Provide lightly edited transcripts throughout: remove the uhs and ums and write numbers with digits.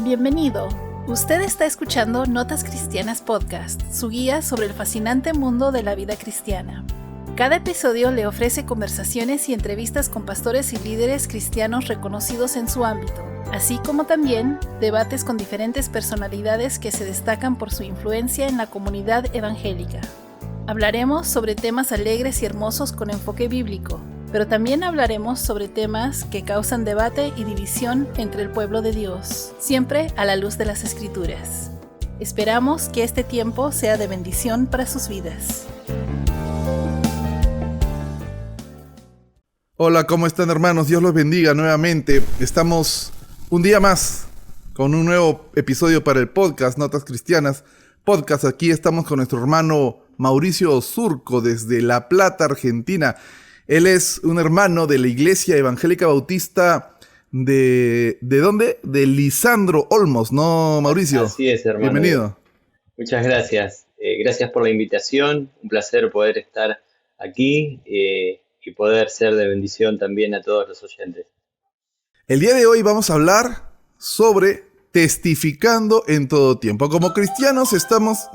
Bienvenido. Usted está escuchando Notas Cristianas Podcast, su guía sobre el fascinante mundo de la vida cristiana. Cada episodio le ofrece conversaciones y entrevistas con pastores y líderes cristianos reconocidos en su ámbito, así como también debates con diferentes personalidades que se destacan por su influencia en la comunidad evangélica. Hablaremos sobre temas alegres y hermosos con enfoque bíblico, pero también hablaremos sobre temas que causan debate y división entre el pueblo de Dios, siempre a la luz de las Escrituras. Esperamos que este tiempo sea de bendición para sus vidas. Hola, ¿cómo están, hermanos? Dios los bendiga nuevamente. Estamos un día más con un nuevo episodio para el podcast Notas Cristianas Podcast. Aquí estamos con nuestro hermano Mauricio Surco desde La Plata, Argentina. Él es un hermano de la Iglesia Evangélica Bautista ¿de dónde? De Lisandro Olmos, ¿no, Mauricio? Así es, hermano. Bienvenido. Muchas gracias. Gracias por la invitación. Un placer poder estar aquí y poder ser de bendición también a todos los oyentes. El día de hoy vamos a hablar sobre testificando en todo tiempo. Como cristianos estamos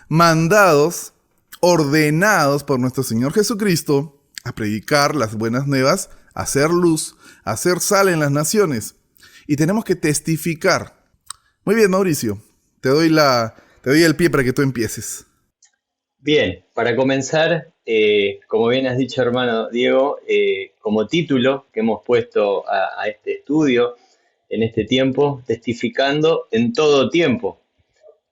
mandados, ordenados por nuestro Señor Jesucristo a predicar las buenas nuevas, a hacer luz, a hacer sal en las naciones. Y tenemos que testificar. Muy bien, Mauricio, te doy el pie para que tú empieces. Bien, para comenzar, como bien has dicho, hermano Diego, como título que hemos puesto a este estudio en este tiempo, testificando en todo tiempo.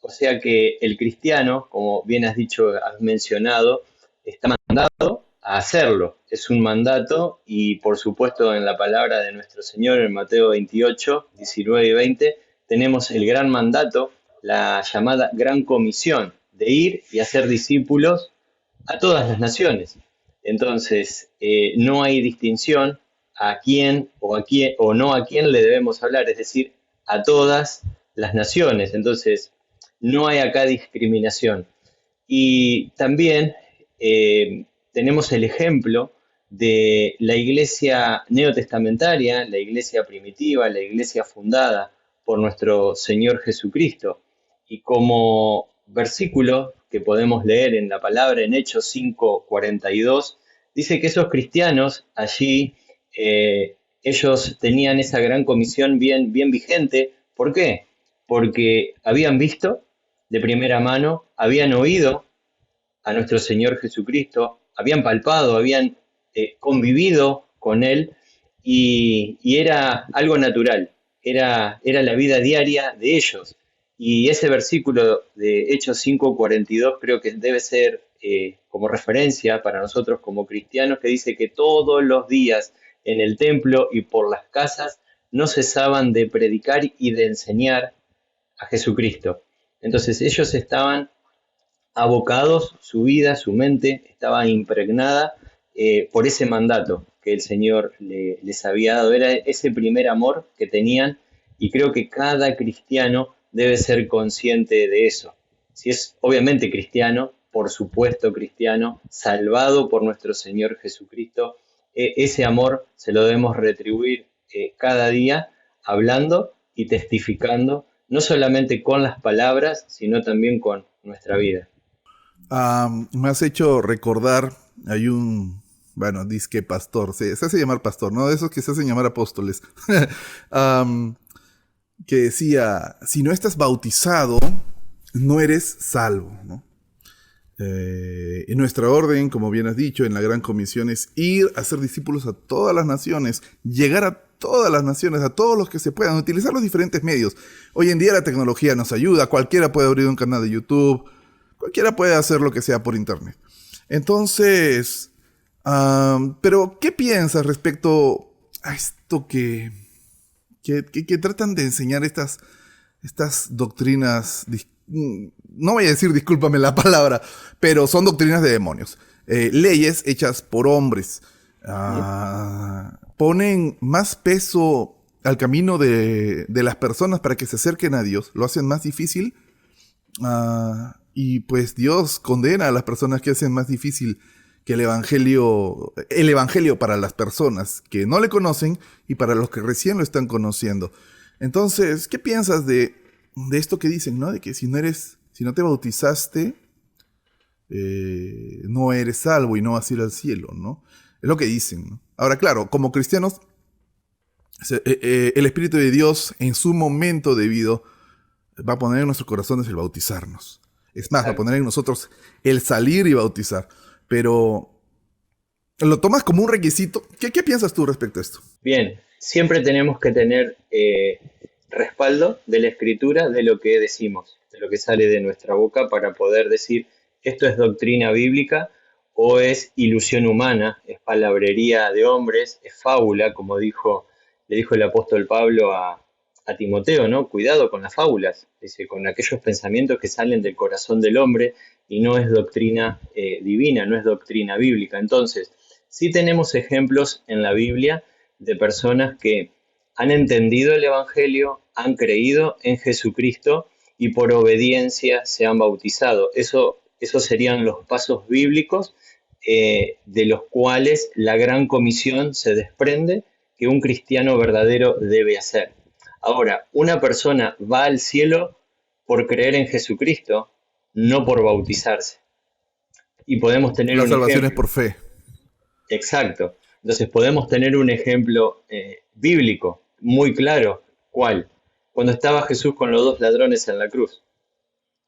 O sea que el cristiano, como bien has dicho, has mencionado, está mandado a hacerlo. Es un mandato y por supuesto en la palabra de nuestro Señor en Mateo 28, 19 y 20, tenemos el gran mandato, la llamada Gran Comisión, de ir y hacer discípulos a todas las naciones. Entonces, no hay distinción a quién o no a quién le debemos hablar, es decir, a todas las naciones. Entonces, no hay acá discriminación. Y también tenemos el ejemplo de la iglesia neotestamentaria, la iglesia primitiva, la iglesia fundada por nuestro Señor Jesucristo. Y como versículo que podemos leer en la palabra en Hechos 5:42, dice que esos cristianos allí, ellos tenían esa gran comisión bien vigente. ¿Por qué? Porque habían visto de primera mano, habían oído a nuestro Señor Jesucristo, habían palpado, habían convivido con Él y era algo natural, era la vida diaria de ellos. Y ese versículo de Hechos 5:42 creo que debe ser como referencia para nosotros como cristianos, que dice que todos los días en el templo y por las casas no cesaban de predicar y de enseñar a Jesucristo. Entonces ellos estaban abocados, su vida, su mente estaba impregnada por ese mandato que el Señor les había dado. Era ese primer amor que tenían y creo que cada cristiano debe ser consciente de eso. Si es obviamente cristiano, por supuesto cristiano, salvado por nuestro Señor Jesucristo, ese amor se lo debemos retribuir cada día hablando y testificando, no solamente con las palabras, sino también con nuestra vida. Me has hecho recordar, hay un, disque pastor, se hace llamar pastor, ¿no? De esos que se hacen llamar apóstoles, que decía, si no estás bautizado, no eres salvo, ¿no? En nuestra orden, como bien has dicho, en la Gran Comisión es ir a hacer discípulos a todas las naciones, llegar a todas las naciones, a todos los que se puedan, utilizar los diferentes medios. Hoy en día la tecnología nos ayuda, cualquiera puede abrir un canal de YouTube, cualquiera puede hacer lo que sea por internet. Entonces, pero ¿qué piensas respecto a esto que tratan de enseñar estas doctrinas? No voy a decir, discúlpame la palabra, pero son doctrinas de demonios. Leyes hechas por hombres. Ponen más peso al camino de las personas para que se acerquen a Dios. Lo hacen más difícil. Y pues Dios condena a las personas que hacen más difícil que el evangelio para las personas que no le conocen y para los que recién lo están conociendo. Entonces, ¿qué piensas de esto que dicen, ¿no? De que si no te bautizaste, no eres salvo y no vas a ir al cielo, ¿no? Es lo que dicen, ¿no? Ahora, claro, como cristianos, el Espíritu de Dios en su momento debido va a poner en nuestros corazones el bautizarnos. Es más, va a poner en nosotros el salir y bautizar. Pero lo tomas como un requisito. ¿Qué piensas tú respecto a esto? Bien, siempre tenemos que tener respaldo de la Escritura, de lo que decimos, de lo que sale de nuestra boca para poder decir esto es doctrina bíblica o es ilusión humana, es palabrería de hombres, es fábula, como le dijo el apóstol Pablo a Timoteo, ¿no? Cuidado con las fábulas, dice, con aquellos pensamientos que salen del corazón del hombre y no es doctrina divina, no es doctrina bíblica. Entonces, sí tenemos ejemplos en la Biblia de personas que han entendido el Evangelio, han creído en Jesucristo y por obediencia se han bautizado. Esos serían los pasos bíblicos de los cuales la Gran Comisión se desprende que un cristiano verdadero debe hacer. Ahora, una persona va al cielo por creer en Jesucristo, no por bautizarse. Y podemos tener La un salvación es ejemplo. por fe. Exacto. Entonces podemos tener un ejemplo bíblico muy claro. ¿Cuál? Cuando estaba Jesús con los dos ladrones en la cruz.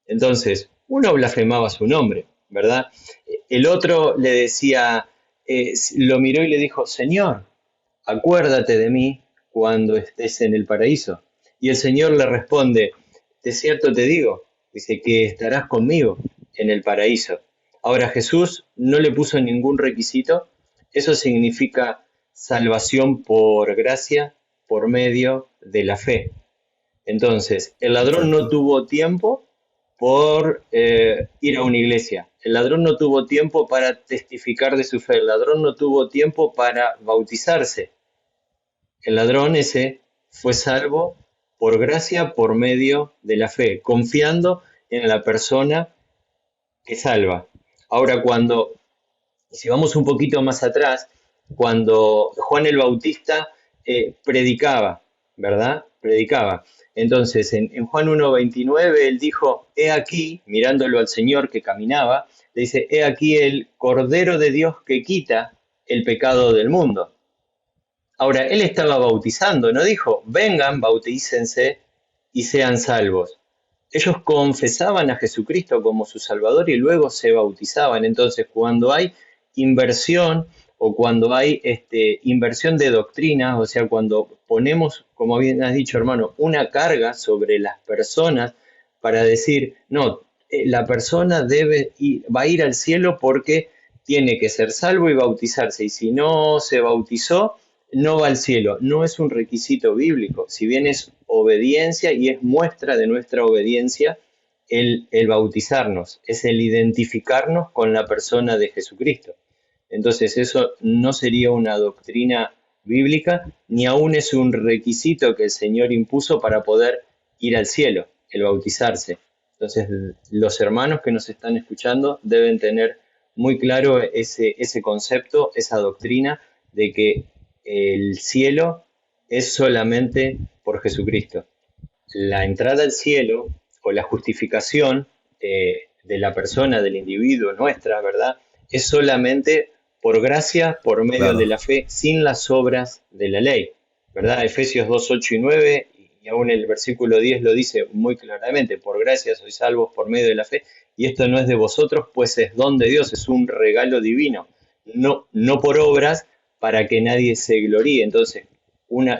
Entonces, uno blasfemaba su nombre, ¿verdad? El otro le decía, lo miró y le dijo, Señor, acuérdate de mí cuando estés en el paraíso. Y el Señor le responde, de cierto te digo, dice que estarás conmigo en el paraíso. Ahora Jesús no le puso ningún requisito, eso significa salvación por gracia, por medio de la fe. Entonces, el ladrón no Exacto. tuvo tiempo por ir a una iglesia. El ladrón no tuvo tiempo para testificar de su fe. El ladrón no tuvo tiempo para bautizarse. El ladrón ese fue salvo por gracia, por medio de la fe, confiando en la persona que salva. Ahora, si vamos un poquito más atrás, cuando Juan el Bautista predicaba, ¿verdad? Predicaba. Entonces, en Juan 1:29, él dijo, he aquí, mirándolo al Señor que caminaba, le dice, he aquí el Cordero de Dios que quita el pecado del mundo. Ahora, él estaba bautizando, no dijo, vengan, bautícense y sean salvos. Ellos confesaban a Jesucristo como su Salvador y luego se bautizaban. Entonces, cuando hay inversión o cuando hay inversión de doctrinas, o sea, cuando ponemos, como bien has dicho, hermano, una carga sobre las personas para decir, no, la persona va a ir al cielo porque tiene que ser salvo y bautizarse, y si no se bautizó, no va al cielo. No es un requisito bíblico, si bien es obediencia y es muestra de nuestra obediencia el bautizarnos, es el identificarnos con la persona de Jesucristo. Entonces eso no sería una doctrina bíblica, ni aún es un requisito que el Señor impuso para poder ir al cielo, el bautizarse. Entonces los hermanos que nos están escuchando deben tener muy claro ese concepto, esa doctrina de que el cielo es solamente por Jesucristo. La entrada al cielo o la justificación de la persona, del individuo, nuestra, ¿verdad? Es solamente por gracia, por medio de Claro. la fe, sin las obras de la ley, ¿verdad? Efesios 2, 8 y 9, y aún el versículo 10 lo dice muy claramente, por gracia sois salvos por medio de la fe, y esto no es de vosotros, pues es don de Dios, es un regalo divino, no por obras para que nadie se gloríe. Entonces,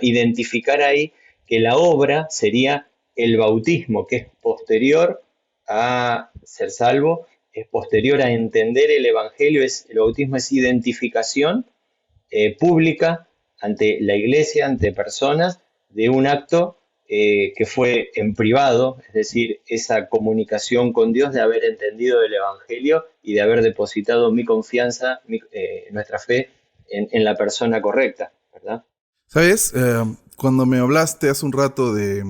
identificar ahí que la obra sería el bautismo, que es posterior a ser salvo, es posterior a entender el Evangelio, el bautismo es identificación pública ante la iglesia, ante personas, de un acto que fue en privado, es decir, esa comunicación con Dios de haber entendido el Evangelio y de haber depositado mi confianza, nuestra fe en la persona correcta, ¿verdad? ¿Sabes? Cuando me hablaste hace un rato de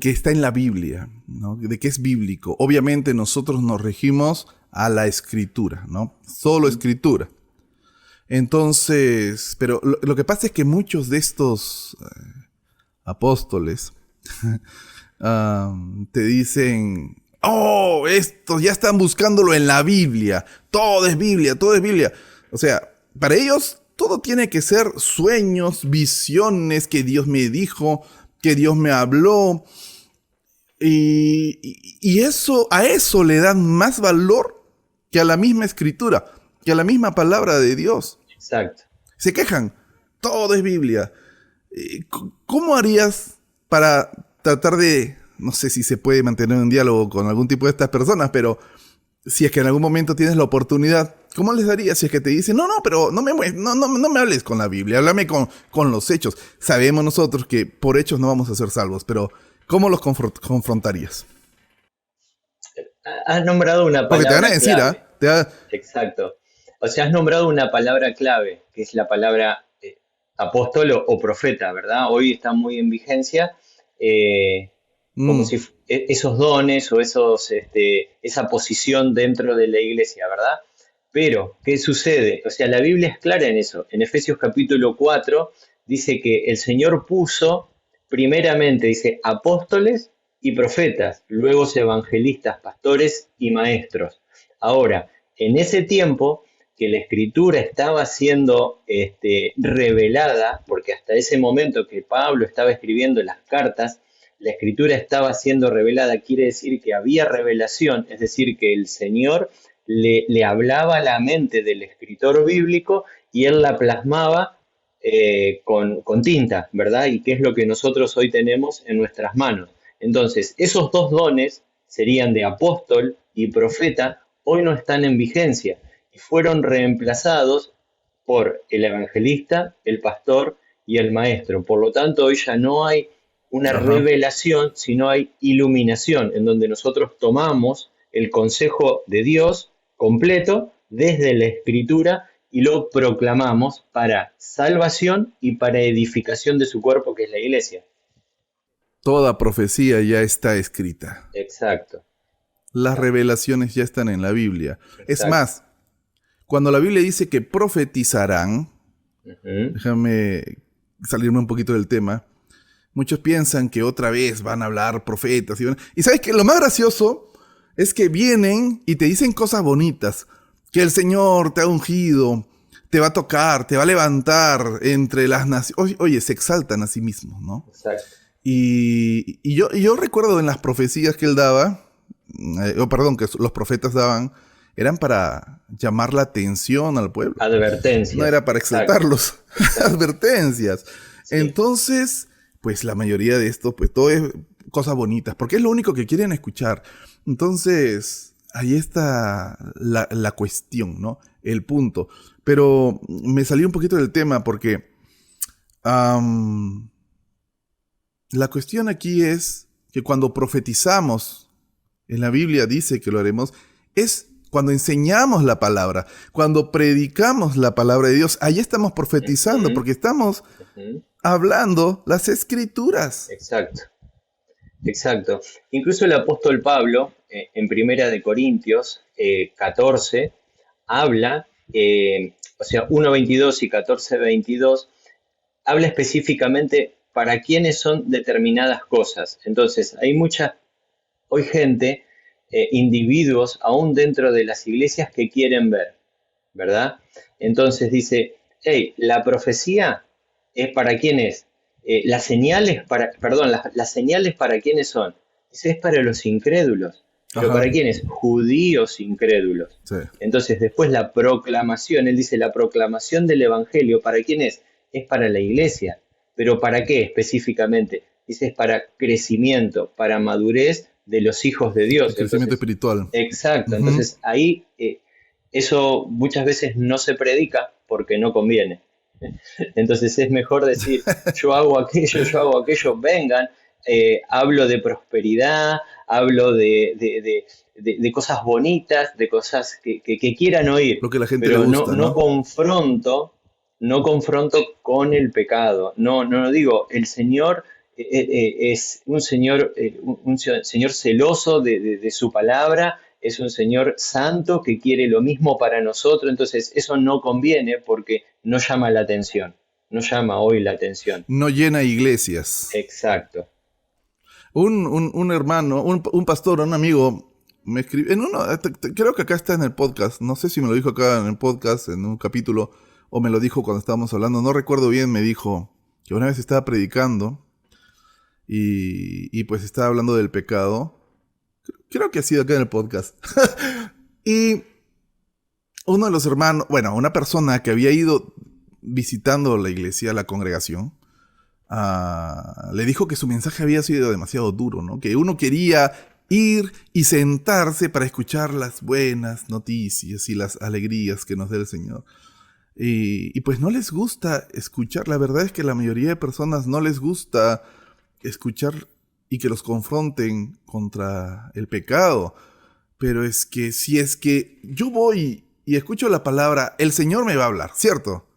que está en la Biblia, ¿no? De que es bíblico. Obviamente nosotros nos regimos a la Escritura, ¿no? Solo Escritura. Entonces, pero lo que pasa es que muchos de estos apóstoles te dicen, oh, estos ya están buscándolo en la Biblia. Todo es Biblia, todo es Biblia. O sea, para ellos todo tiene que ser sueños, visiones, que Dios me dijo, que Dios me habló. Y eso, a eso le dan más valor que a la misma escritura, que a la misma palabra de Dios. Exacto. Se quejan, todo es Biblia. ¿Cómo harías para tratar de, no sé si se puede mantener un diálogo con algún tipo de estas personas, pero si es que en algún momento tienes la oportunidad, ¿cómo les darías si es que te dicen, pero no me hables con la Biblia, háblame con los hechos? Sabemos nosotros que por hechos no vamos a ser salvos, pero ¿cómo los confrontarías? Has nombrado una palabra Porque te van a decir, clave. Exacto. O sea, has nombrado una palabra clave, que es la palabra apóstol o profeta, ¿verdad? Hoy está muy en vigencia, como si esos dones o esa posición dentro de la iglesia, ¿verdad? Pero, ¿qué sucede? O sea, la Biblia es clara en eso. En Efesios capítulo 4 dice que el Señor puso, primeramente, dice, apóstoles y profetas, luego evangelistas, pastores y maestros. Ahora, en ese tiempo que la escritura estaba siendo revelada, porque hasta ese momento que Pablo estaba escribiendo las cartas, la escritura estaba siendo revelada, quiere decir que había revelación, es decir, que el Señor le hablaba a la mente del escritor bíblico y él la plasmaba con tinta, ¿verdad? Y que es lo que nosotros hoy tenemos en nuestras manos. Entonces, esos dos dones serían de apóstol y profeta, hoy no están en vigencia y fueron reemplazados por el evangelista, el pastor y el maestro. Por lo tanto, hoy ya no hay una revelación, sino hay iluminación, en donde nosotros tomamos el consejo de Dios completo desde la escritura y lo proclamamos para salvación y para edificación de su cuerpo, que es la iglesia. Toda profecía ya está escrita. Exacto. Las revelaciones ya están en la Biblia. Exacto. Es más, cuando la Biblia dice que profetizarán, déjame salirme un poquito del tema, muchos piensan que otra vez van a hablar profetas. Y ¿sabes qué? Lo más gracioso es que vienen y te dicen cosas bonitas, que el Señor te ha ungido, te va a tocar, te va a levantar entre las naciones. Oye, se exaltan a sí mismos, ¿no? Exacto. Y yo recuerdo en las profecías que él daba, que los profetas daban, eran para llamar la atención al pueblo. Advertencias. No era para exaltarlos. Advertencias. Sí. Entonces, pues la mayoría de esto, pues todo es cosas bonitas, porque es lo único que quieren escuchar. Entonces, ahí está la cuestión, ¿no? El punto. Pero me salí un poquito del tema porque la cuestión aquí es que cuando profetizamos, en la Biblia dice que lo haremos, es cuando enseñamos la palabra, cuando predicamos la palabra de Dios. Ahí estamos profetizando, porque estamos hablando las escrituras. Exacto. Exacto. Incluso el apóstol Pablo, en Primera de Corintios 14, habla, 1:22 y 14:22, habla específicamente para quiénes son determinadas cosas. Entonces, hay hoy gente, individuos, aún dentro de las iglesias que quieren ver, ¿verdad? Entonces dice, la profecía es para quién es. Las señales para quiénes son. Dice, es para los incrédulos. ¿Pero para quiénes? Judíos incrédulos. Sí. Entonces, después la proclamación, él dice, la proclamación del evangelio, ¿para quién es? Es para la iglesia. ¿Pero para qué específicamente? Dice, es para crecimiento, para madurez de los hijos de Dios. El crecimiento espiritual. Exacto. Entonces, ahí eso muchas veces no se predica porque no conviene. Entonces es mejor decir, yo hago aquello, vengan, hablo de prosperidad, hablo de cosas bonitas, de cosas que quieran oír, lo que la gente pero le gusta, no confronto con el pecado. No digo, el Señor es un Señor celoso de su palabra, es un Señor santo que quiere lo mismo para nosotros, entonces eso no conviene porque no llama la atención, no llama hoy la atención. No llena iglesias. Exacto. Un hermano, un pastor, un amigo, me escribió, creo que acá está en el podcast, no sé si me lo dijo acá en el podcast, en un capítulo, o me lo dijo cuando estábamos hablando, no recuerdo bien, me dijo que una vez estaba predicando y pues estaba hablando del pecado, creo que ha sido acá en el podcast, y uno de los hermanos, bueno, una persona que había ido visitando la iglesia, la congregación, le dijo que su mensaje había sido demasiado duro, ¿no? Que uno quería ir y sentarse para escuchar las buenas noticias y las alegrías que nos da el Señor. Y pues no les gusta escuchar, la verdad es que la mayoría de personas no les gusta escuchar y que los confronten contra el pecado. Pero es que si es que yo voy y escucho la palabra, el Señor me va a hablar, ¿cierto?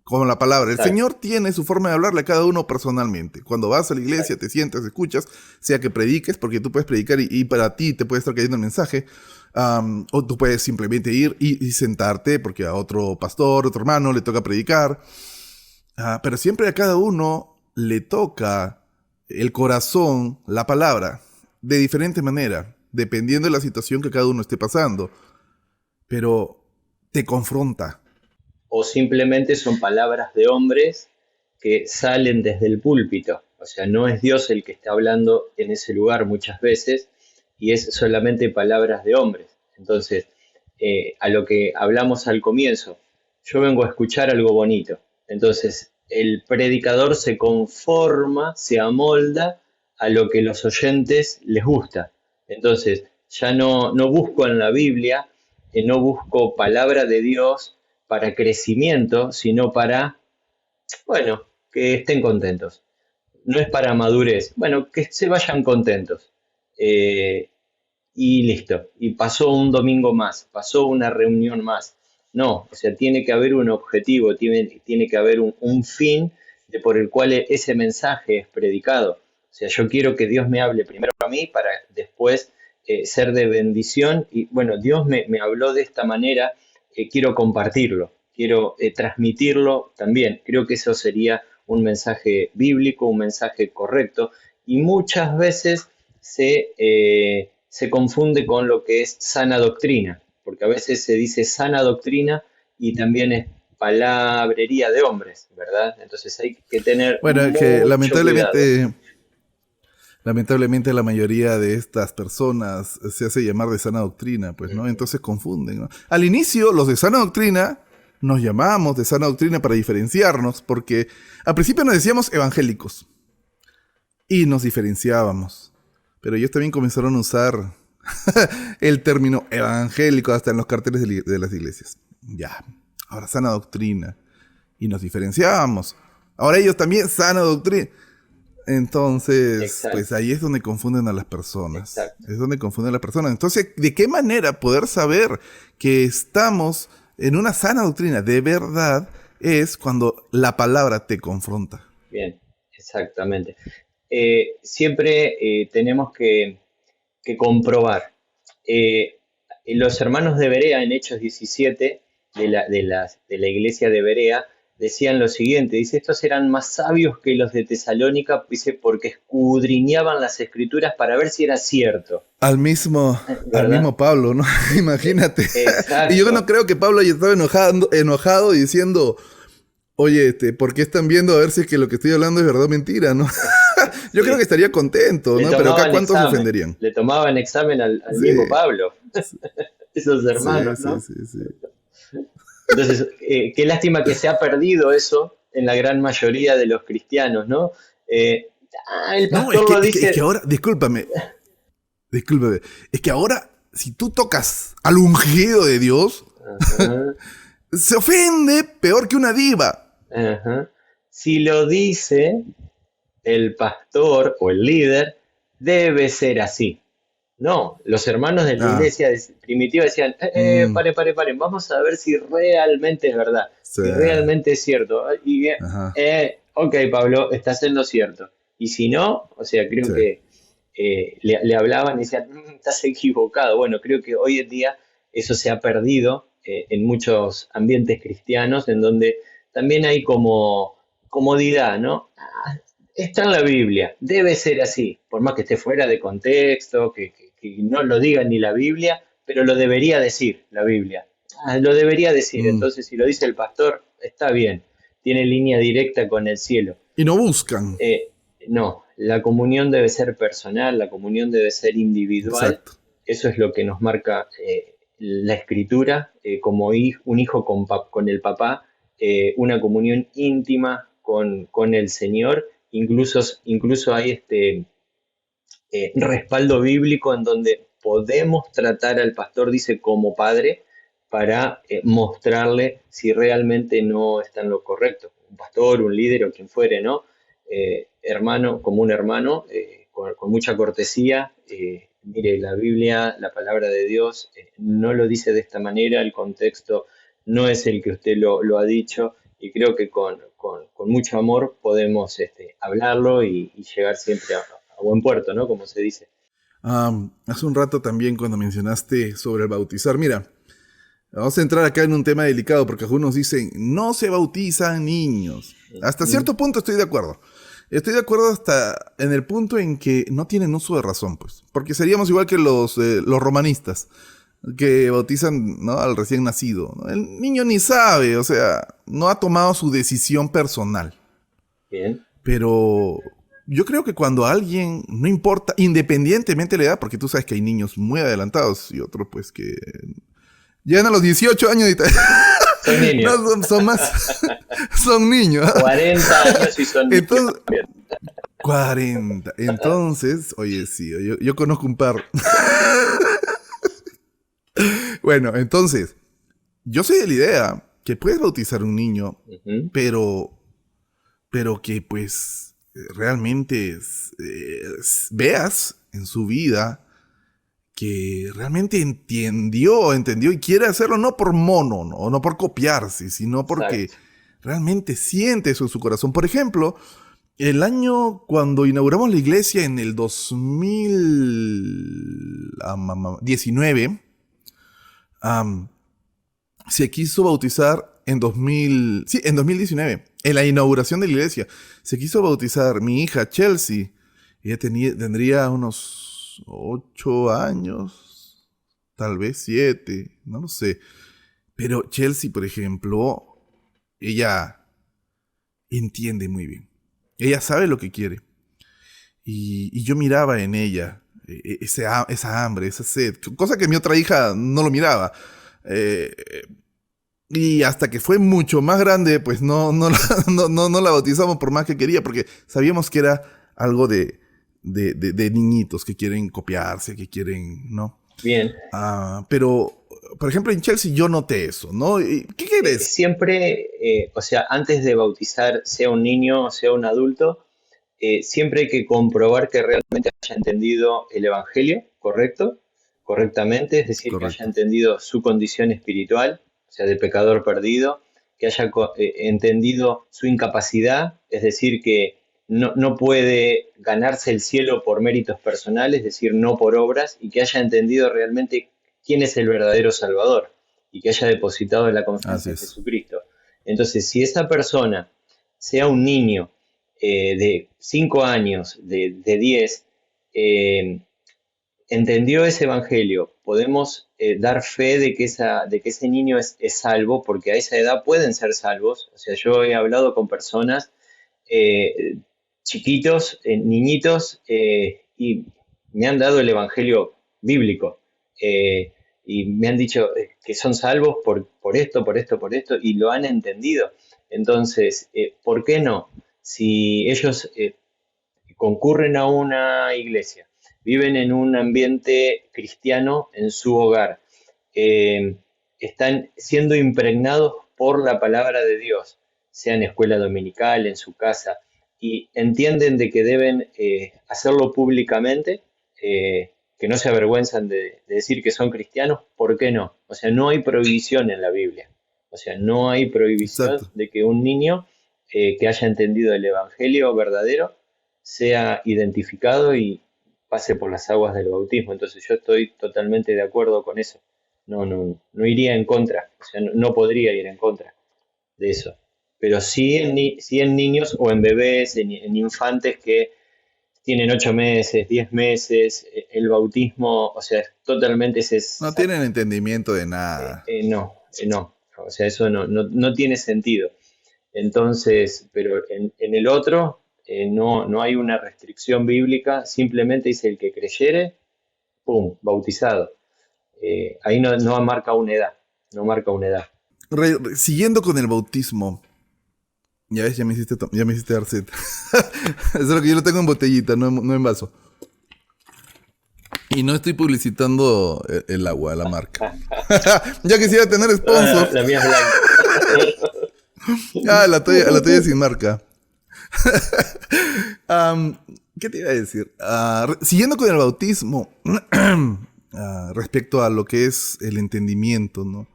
Como la palabra. El Señor tiene su forma de hablarle a cada uno personalmente. Cuando vas a la iglesia, te sientas, escuchas, sea que prediques, porque tú puedes predicar y para ti te puede estar cayendo el mensaje. O tú puedes simplemente ir y sentarte porque a otro pastor, otro hermano le toca predicar. Pero siempre a cada uno le toca el corazón, la palabra, de diferente manera, dependiendo de la situación que cada uno esté pasando. Pero te confronta. O simplemente son palabras de hombres que salen desde el púlpito. O sea, no es Dios el que está hablando en ese lugar muchas veces y es solamente palabras de hombres. Entonces, a lo que hablamos al comienzo, yo vengo a escuchar algo bonito. Entonces, el predicador se conforma, se amolda a lo que los oyentes les gusta. Entonces, ya no busco en la Biblia, no busco palabra de Dios para crecimiento, sino para, bueno, que estén contentos. No es para madurez, bueno, que se vayan contentos. Y listo. Y pasó un domingo más, pasó una reunión más. No, o sea, tiene que haber un objetivo, tiene que haber un fin por el cual ese mensaje es predicado. O sea, yo quiero que Dios me hable primero a mí para después ser de bendición. Y bueno, Dios me habló de esta manera. Quiero compartirlo, quiero transmitirlo también. Creo que eso sería un mensaje bíblico, un mensaje correcto, y muchas veces se confunde con lo que es sana doctrina, porque a veces se dice sana doctrina y también es palabrería de hombres, ¿verdad? Entonces hay que tener bueno, mucho que cuidado. Lamentablemente la mayoría de estas personas se hace llamar de sana doctrina, pues, ¿no? Entonces confunden, ¿no? Al inicio, los de sana doctrina nos llamábamos de sana doctrina para diferenciarnos, porque al principio nos decíamos evangélicos y nos diferenciábamos. Pero ellos también comenzaron a usar el término evangélico hasta en los carteles de las iglesias. Ya, ahora sana doctrina. Y nos diferenciábamos. Ahora ellos también sana doctrina. Entonces, Exacto. pues ahí es donde confunden a las personas. Exacto. Es donde confunden a las personas. Entonces, ¿de qué manera poder saber que estamos en una sana doctrina de verdad? Es cuando la palabra te confronta. Bien, exactamente. Siempre tenemos que comprobar. Los hermanos de Berea en Hechos 17 de la iglesia de Berea decían lo siguiente, dice, estos eran más sabios que los de Tesalónica, dice, porque escudriñaban las escrituras para ver si era cierto. Al mismo Pablo, ¿no? Imagínate. Exacto. Y yo no creo que Pablo haya estado enojado diciendo, oye, ¿por qué están viendo a ver si es que lo que estoy hablando es verdad o mentira, no? Yo creo que estaría contento, ¿no? Pero acá, ¿cuántos se ofenderían? Le tomaban examen al mismo Pablo. Esos hermanos, ¿no? Sí. Entonces, qué lástima que se ha perdido eso en la gran mayoría de los cristianos, ¿no? El pastor lo dice... Es que ahora, discúlpame, es que ahora, si tú tocas al ungido de Dios, se ofende peor que una diva. Si lo dice el pastor o el líder, debe ser así. No, los hermanos de la iglesia primitiva decían, paren, vamos a ver si realmente es verdad, si realmente es cierto. Y, ok, Pablo, estás en lo cierto. Y si no, o sea, creo que le hablaban y decían, estás equivocado. Bueno, creo que hoy en día eso se ha perdido en muchos ambientes cristianos, en donde también hay como comodidad, ¿no? Está en la Biblia, debe ser así, por más que esté fuera de contexto, que no lo diga ni la Biblia, pero lo debería decir la Biblia. Lo debería decir, Mm. entonces si lo dice el pastor, está bien, tiene línea directa con el cielo. Y no buscan. No, la comunión debe ser personal, la comunión debe ser individual. Exacto. Eso es lo que nos marca la escritura, como un hijo con el papá, una comunión íntima con el Señor. Incluso hay respaldo bíblico en donde podemos tratar al pastor, dice, como padre, para mostrarle si realmente no está en lo correcto. Un pastor, un líder o quien fuere, ¿no? Hermano, como un hermano, con mucha cortesía. Mire, la Biblia, la palabra de Dios, no lo dice de esta manera, el contexto no es el que usted lo ha dicho, y creo que con mucho amor podemos hablarlo y llegar siempre a buen puerto, ¿no? Como se dice. Hace un rato también cuando mencionaste sobre el bautizar, mira, vamos a entrar acá en un tema delicado porque algunos dicen, no se bautizan niños. Hasta cierto punto estoy de acuerdo. Estoy de acuerdo hasta en el punto en que no tienen uso de razón, pues. Porque seríamos igual que los romanistas, que bautizan, ¿no?, al recién nacido, ¿no? El niño ni sabe, o sea, no ha tomado su decisión personal. Bien. Pero yo creo que cuando alguien, no importa, independientemente de la edad, porque tú sabes que hay niños muy adelantados y otros pues que llegan a los 18 años y Son niños. no, son más, son niños. 40 años y son niños. Entonces, 40. Entonces, oye, sí, yo conozco un par. Bueno, entonces, yo soy de la idea que puedes bautizar a un niño, Uh-huh. pero que pues realmente veas en su vida que realmente entendió y quiere hacerlo no por mono, no por copiarse, sino porque Exacto. realmente siente eso en su corazón. Por ejemplo, el año cuando inauguramos la iglesia en el 2019, se quiso bautizar en 2019, en la inauguración de la iglesia. Se quiso bautizar mi hija Chelsea. Ella tendría unos 8 años, tal vez 7, no lo sé. Pero Chelsea, por ejemplo, ella entiende muy bien. Ella sabe lo que quiere. Y yo miraba en ella esa hambre, esa sed, cosa que mi otra hija no lo miraba. Y hasta que fue mucho más grande, pues no la bautizamos por más que quería, porque sabíamos que era algo de niñitos que quieren copiarse, que quieren, ¿no? Bien. Pero, por ejemplo, en Chelsea yo noté eso, ¿no? ¿Qué quieres? Siempre, o sea, antes de bautizar, sea un niño o sea un adulto, siempre hay que comprobar que realmente haya entendido el Evangelio, correctamente, es decir, que haya Correcto. entendido su condición espiritual, o sea, de pecador perdido, que haya entendido su incapacidad, es decir, que no puede ganarse el cielo por méritos personales, es decir, no por obras, y que haya entendido realmente quién es el verdadero Salvador y que haya depositado la confianza Así en es. Jesucristo. Entonces, si esa persona, sea un niño de 5 años, de 10, entendió ese evangelio, podemos dar fe de que ese niño es salvo, porque a esa edad pueden ser salvos. O sea, yo he hablado con personas eh, chiquitos, niñitos, y me han dado el evangelio bíblico. Y me han dicho que son salvos por esto, por esto, por esto, y lo han entendido. Entonces, ¿por qué no? Si ellos concurren a una iglesia, viven en un ambiente cristiano en su hogar, eh, están siendo impregnados por la palabra de Dios, sea en escuela dominical, en su casa, y entienden de que deben hacerlo públicamente, que no se avergüenzan de decir que son cristianos, ¿por qué no? O sea, no hay prohibición en la Biblia. O sea, no hay prohibición Exacto. de que un niño que haya entendido el Evangelio verdadero sea identificado y pase por las aguas del bautismo. Entonces yo estoy totalmente de acuerdo con eso. No iría en contra, o sea, no podría ir en contra de eso. Pero sí en niños o en bebés, en infantes que tienen 8 meses, 10 meses, el bautismo, o sea, totalmente No tienen entendimiento de nada. no, o sea, eso no tiene sentido. Entonces, pero en el otro no hay una restricción bíblica, simplemente dice el que creyere, ¡pum!, bautizado. Ahí no marca una edad, no marca una edad. Siguiendo con el bautismo. Ya ves, ya me hiciste dar sed. Eso es lo que yo lo tengo en botellita, no en vaso. Y no estoy publicitando el agua, la marca. Ya quisiera tener sponsor. La mía es blanca. La tuya sin marca. ¿Qué te iba a decir? Siguiendo con el bautismo, respecto a lo que es el entendimiento, ¿no?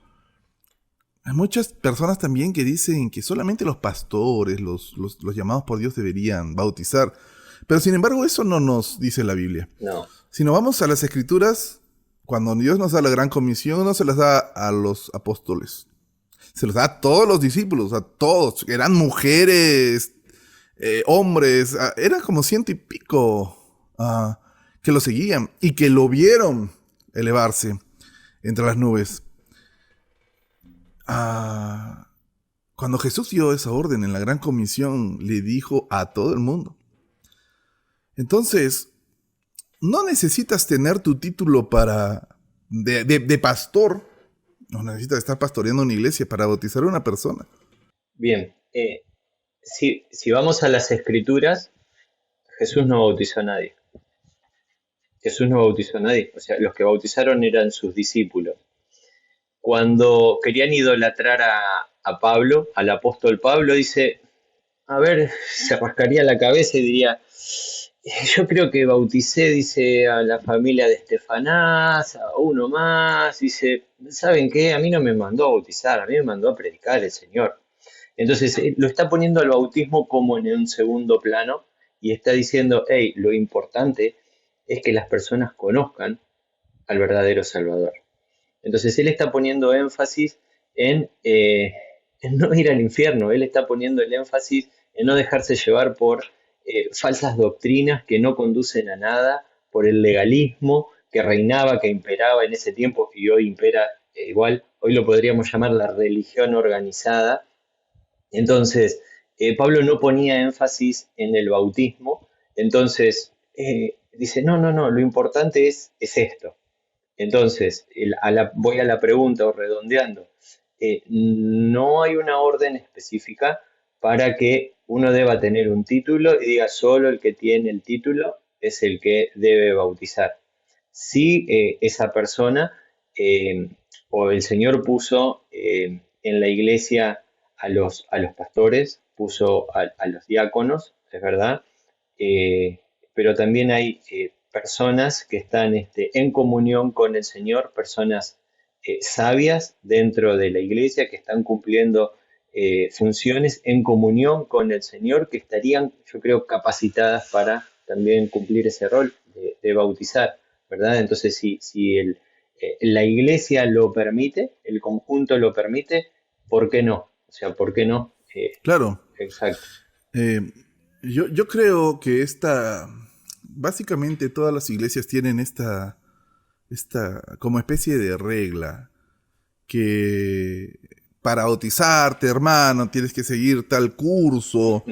Hay muchas personas también que dicen que solamente los pastores, los llamados por Dios deberían bautizar. Pero sin embargo eso no nos dice la Biblia. No. Si nos vamos a las Escrituras, cuando Dios nos da la gran comisión, no se las da a los apóstoles. Se los da a todos los discípulos, a todos. Eran mujeres, hombres, eran como 100 y pico que lo seguían y que lo vieron elevarse entre las nubes. Cuando Jesús dio esa orden en la gran comisión, le dijo a todo el mundo. Entonces, no necesitas tener tu título de pastor. No necesitas estar pastoreando una iglesia para bautizar a una persona. Bien, si vamos a las Escrituras, Jesús no bautizó a nadie. Jesús no bautizó a nadie. O sea, los que bautizaron eran sus discípulos. Cuando querían idolatrar a Pablo, al apóstol Pablo, dice, a ver, se rascaría la cabeza y diría, yo creo que bauticé, dice, a la familia de Estefanás, a uno más, dice, ¿saben qué? A mí no me mandó a bautizar, a mí me mandó a predicar el Señor. Entonces, lo está poniendo al bautismo como en un segundo plano y está diciendo, hey, lo importante es que las personas conozcan al verdadero Salvador. Entonces él está poniendo énfasis en no ir al infierno, él está poniendo el énfasis en no dejarse llevar por falsas doctrinas que no conducen a nada, por el legalismo que reinaba, que imperaba en ese tiempo y hoy impera igual, hoy lo podríamos llamar la religión organizada. Entonces, Pablo no ponía énfasis en el bautismo, entonces dice, no, lo importante es esto. Entonces, voy a la pregunta o redondeando. No hay una orden específica para que uno deba tener un título y diga solo el que tiene el título es el que debe bautizar. Si esa persona o el Señor puso en la iglesia a los pastores, puso a los diáconos, es verdad, pero también hay personas que están en comunión con el Señor, personas sabias dentro de la iglesia que están cumpliendo funciones en comunión con el Señor que estarían, yo creo, capacitadas para también cumplir ese rol de bautizar, ¿verdad? Entonces, si la iglesia lo permite, el conjunto lo permite, ¿por qué no? O sea, ¿por qué no? Claro. Exacto. Yo creo que básicamente todas las iglesias tienen esta como especie de regla que para bautizarte, hermano, tienes que seguir tal curso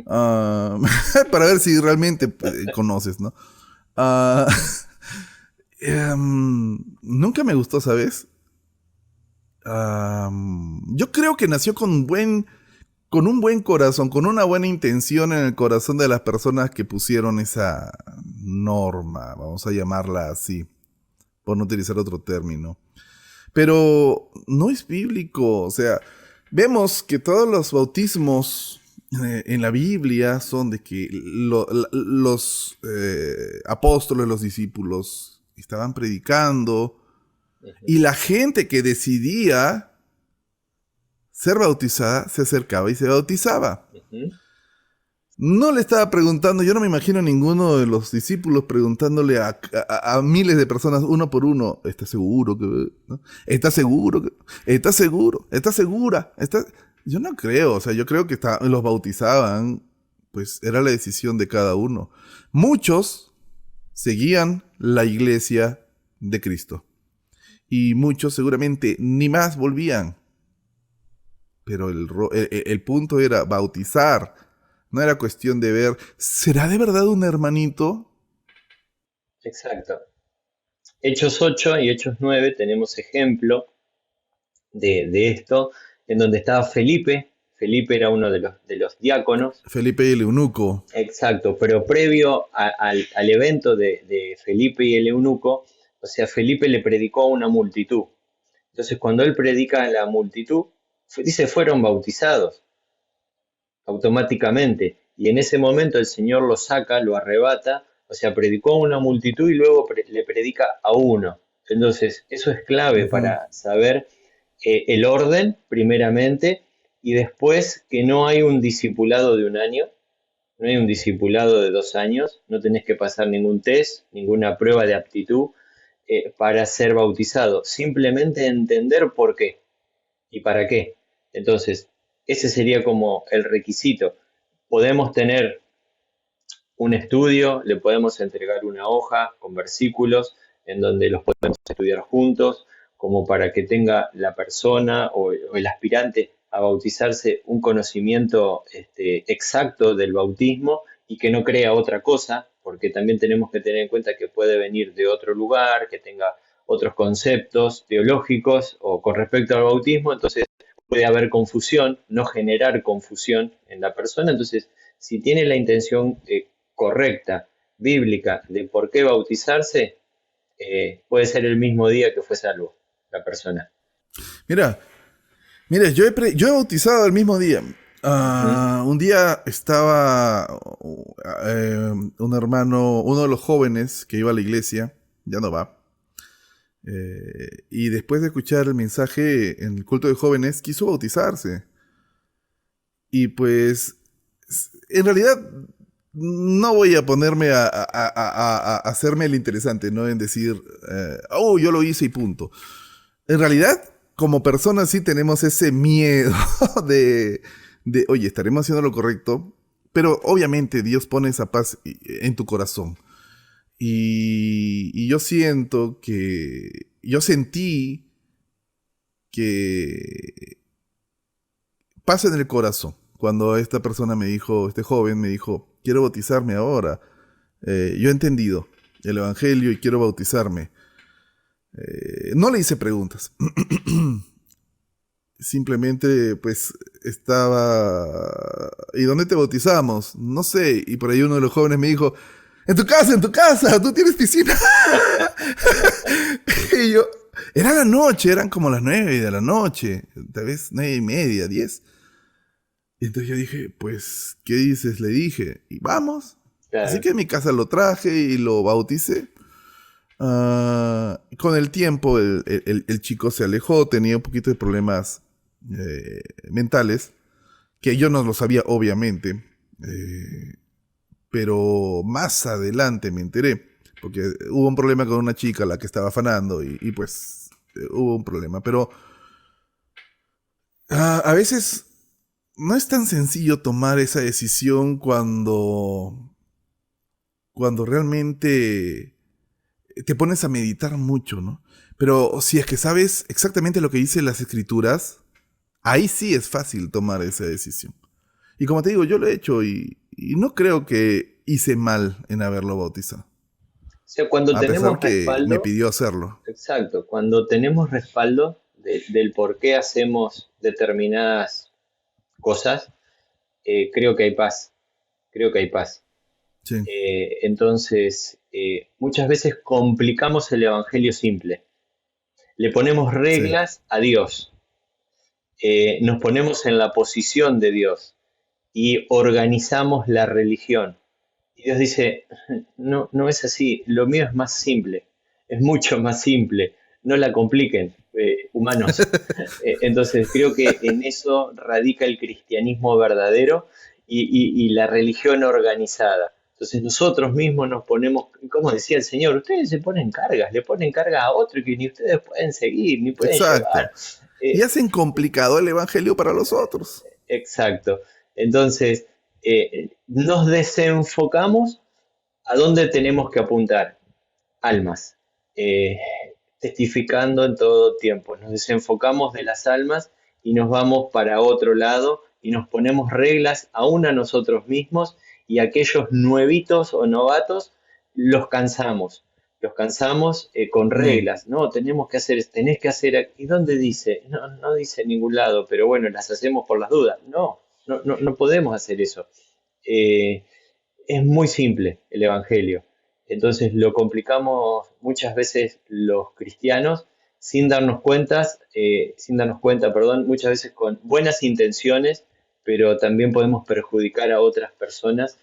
para ver si realmente conoces, ¿no? Nunca me gustó, ¿sabes? Yo creo que nació con un buen corazón, con una buena intención en el corazón de las personas que pusieron esa norma, vamos a llamarla así, por no utilizar otro término. Pero no es bíblico, o sea, vemos que todos los bautismos en la Biblia son de que los apóstoles, los discípulos estaban predicando y la gente que decidía ser bautizada se acercaba y se bautizaba. No le estaba preguntando, yo no me imagino a ninguno de los discípulos preguntándole a miles de personas uno por uno, ¿estás seguro que, no? ¿Estás seguro que, estás seguro, estás segura? Yo no creo, o sea, yo creo que los bautizaban, pues era la decisión de cada uno. Muchos seguían la iglesia de Cristo y muchos seguramente ni más volvían, pero el punto era bautizar. No era cuestión de ver, ¿será de verdad un hermanito? Exacto. Hechos 8 y Hechos 9 tenemos ejemplo de esto, en donde estaba Felipe. Felipe era uno de los diáconos. Felipe y el eunuco. Exacto, pero previo al evento de Felipe y el eunuco, o sea, Felipe le predicó a una multitud. Entonces, cuando él predica a la multitud, dice, fueron bautizados automáticamente. Y en ese momento el Señor lo saca, lo arrebata, o sea, predicó a una multitud y luego le predica a uno. Entonces, eso es clave para saber el orden, primeramente, y después que no hay un discipulado de un año, no hay un discipulado de 2 años, no tenés que pasar ningún test, ninguna prueba de aptitud para ser bautizado. Simplemente entender por qué y para qué. Entonces, ese sería como el requisito. Podemos tener un estudio, le podemos entregar una hoja con versículos en donde los podemos estudiar juntos, como para que tenga la persona o el aspirante a bautizarse un conocimiento exacto del bautismo y que no crea otra cosa, porque también tenemos que tener en cuenta que puede venir de otro lugar, que tenga otros conceptos teológicos o con respecto al bautismo, entonces puede haber confusión, no generar confusión en la persona. Entonces, si tiene la intención correcta, bíblica, de por qué bautizarse, puede ser el mismo día que fue salvo la persona. Mira, yo he bautizado el mismo día. Un día estaba un hermano, uno de los jóvenes que iba a la iglesia, ya no va, y después de escuchar el mensaje en el culto de jóvenes, quiso bautizarse. Y pues, en realidad, no voy a ponerme a hacerme el interesante, ¿no? En decir, yo lo hice y punto. En realidad, como personas sí tenemos ese miedo oye, estaremos haciendo lo correcto, pero obviamente Dios pone esa paz en tu corazón. Y yo sentí que paz en el corazón. Cuando esta persona me dijo, este joven me dijo, quiero bautizarme ahora. Yo he entendido el evangelio y quiero bautizarme. No le hice preguntas. Simplemente, pues, estaba... ¿Y dónde te bautizamos? No sé. Y por ahí uno de los jóvenes me dijo, en tu casa, tú tienes piscina. Y yo, era la noche, eran como las 9 de la noche, tal vez 9:30, 10. Y entonces yo dije, pues, ¿qué dices? Le dije, y vamos. Claro. Así que en mi casa lo traje y lo bauticé. Con el tiempo el chico se alejó, tenía un poquito de problemas mentales, que yo no lo sabía obviamente, pero más adelante me enteré, porque hubo un problema con una chica a la que estaba afanando y pues hubo un problema, pero a veces no es tan sencillo tomar esa decisión cuando realmente te pones a meditar mucho, ¿no? Pero si es que sabes exactamente lo que dicen las escrituras, ahí sí es fácil tomar esa decisión. Y como te digo, yo lo he hecho y no creo que hice mal en haberlo bautizado. O sea, cuando tenemos respaldo, me pidió hacerlo. Exacto, cuando tenemos respaldo del por qué hacemos determinadas cosas, creo que hay paz. Sí. Entonces, muchas veces complicamos el evangelio simple. Le ponemos reglas a Dios. Nos ponemos en la posición de Dios y organizamos la religión. Y Dios dice, no es así, lo mío es más simple, es mucho más simple, no la compliquen, humanos. Entonces creo que en eso radica el cristianismo verdadero y la religión organizada. Entonces nosotros mismos nos ponemos, como decía el Señor, ustedes se ponen cargas, le ponen cargas a otro que ni ustedes pueden seguir, ni pueden Exacto. llevar. Y Eh, hacen complicado el evangelio para los otros. exacto. Entonces, nos desenfocamos a dónde tenemos que apuntar. Almas, eh, testificando en todo tiempo. Nos desenfocamos de las almas y nos vamos para otro lado y nos ponemos reglas aún a nosotros mismos y aquellos nuevitos o novatos los cansamos. Los cansamos con Mm. reglas, no, tenemos que hacer, tenés que hacer, ¿y dónde dice? No, no dice en ningún lado, pero bueno, las hacemos por las dudas. No, no podemos hacer eso. Eh, es muy simple el Evangelio. Entonces lo complicamos muchas veces los cristianos sin darnos cuenta, perdón, muchas veces con buenas intenciones, pero también podemos perjudicar a otras personas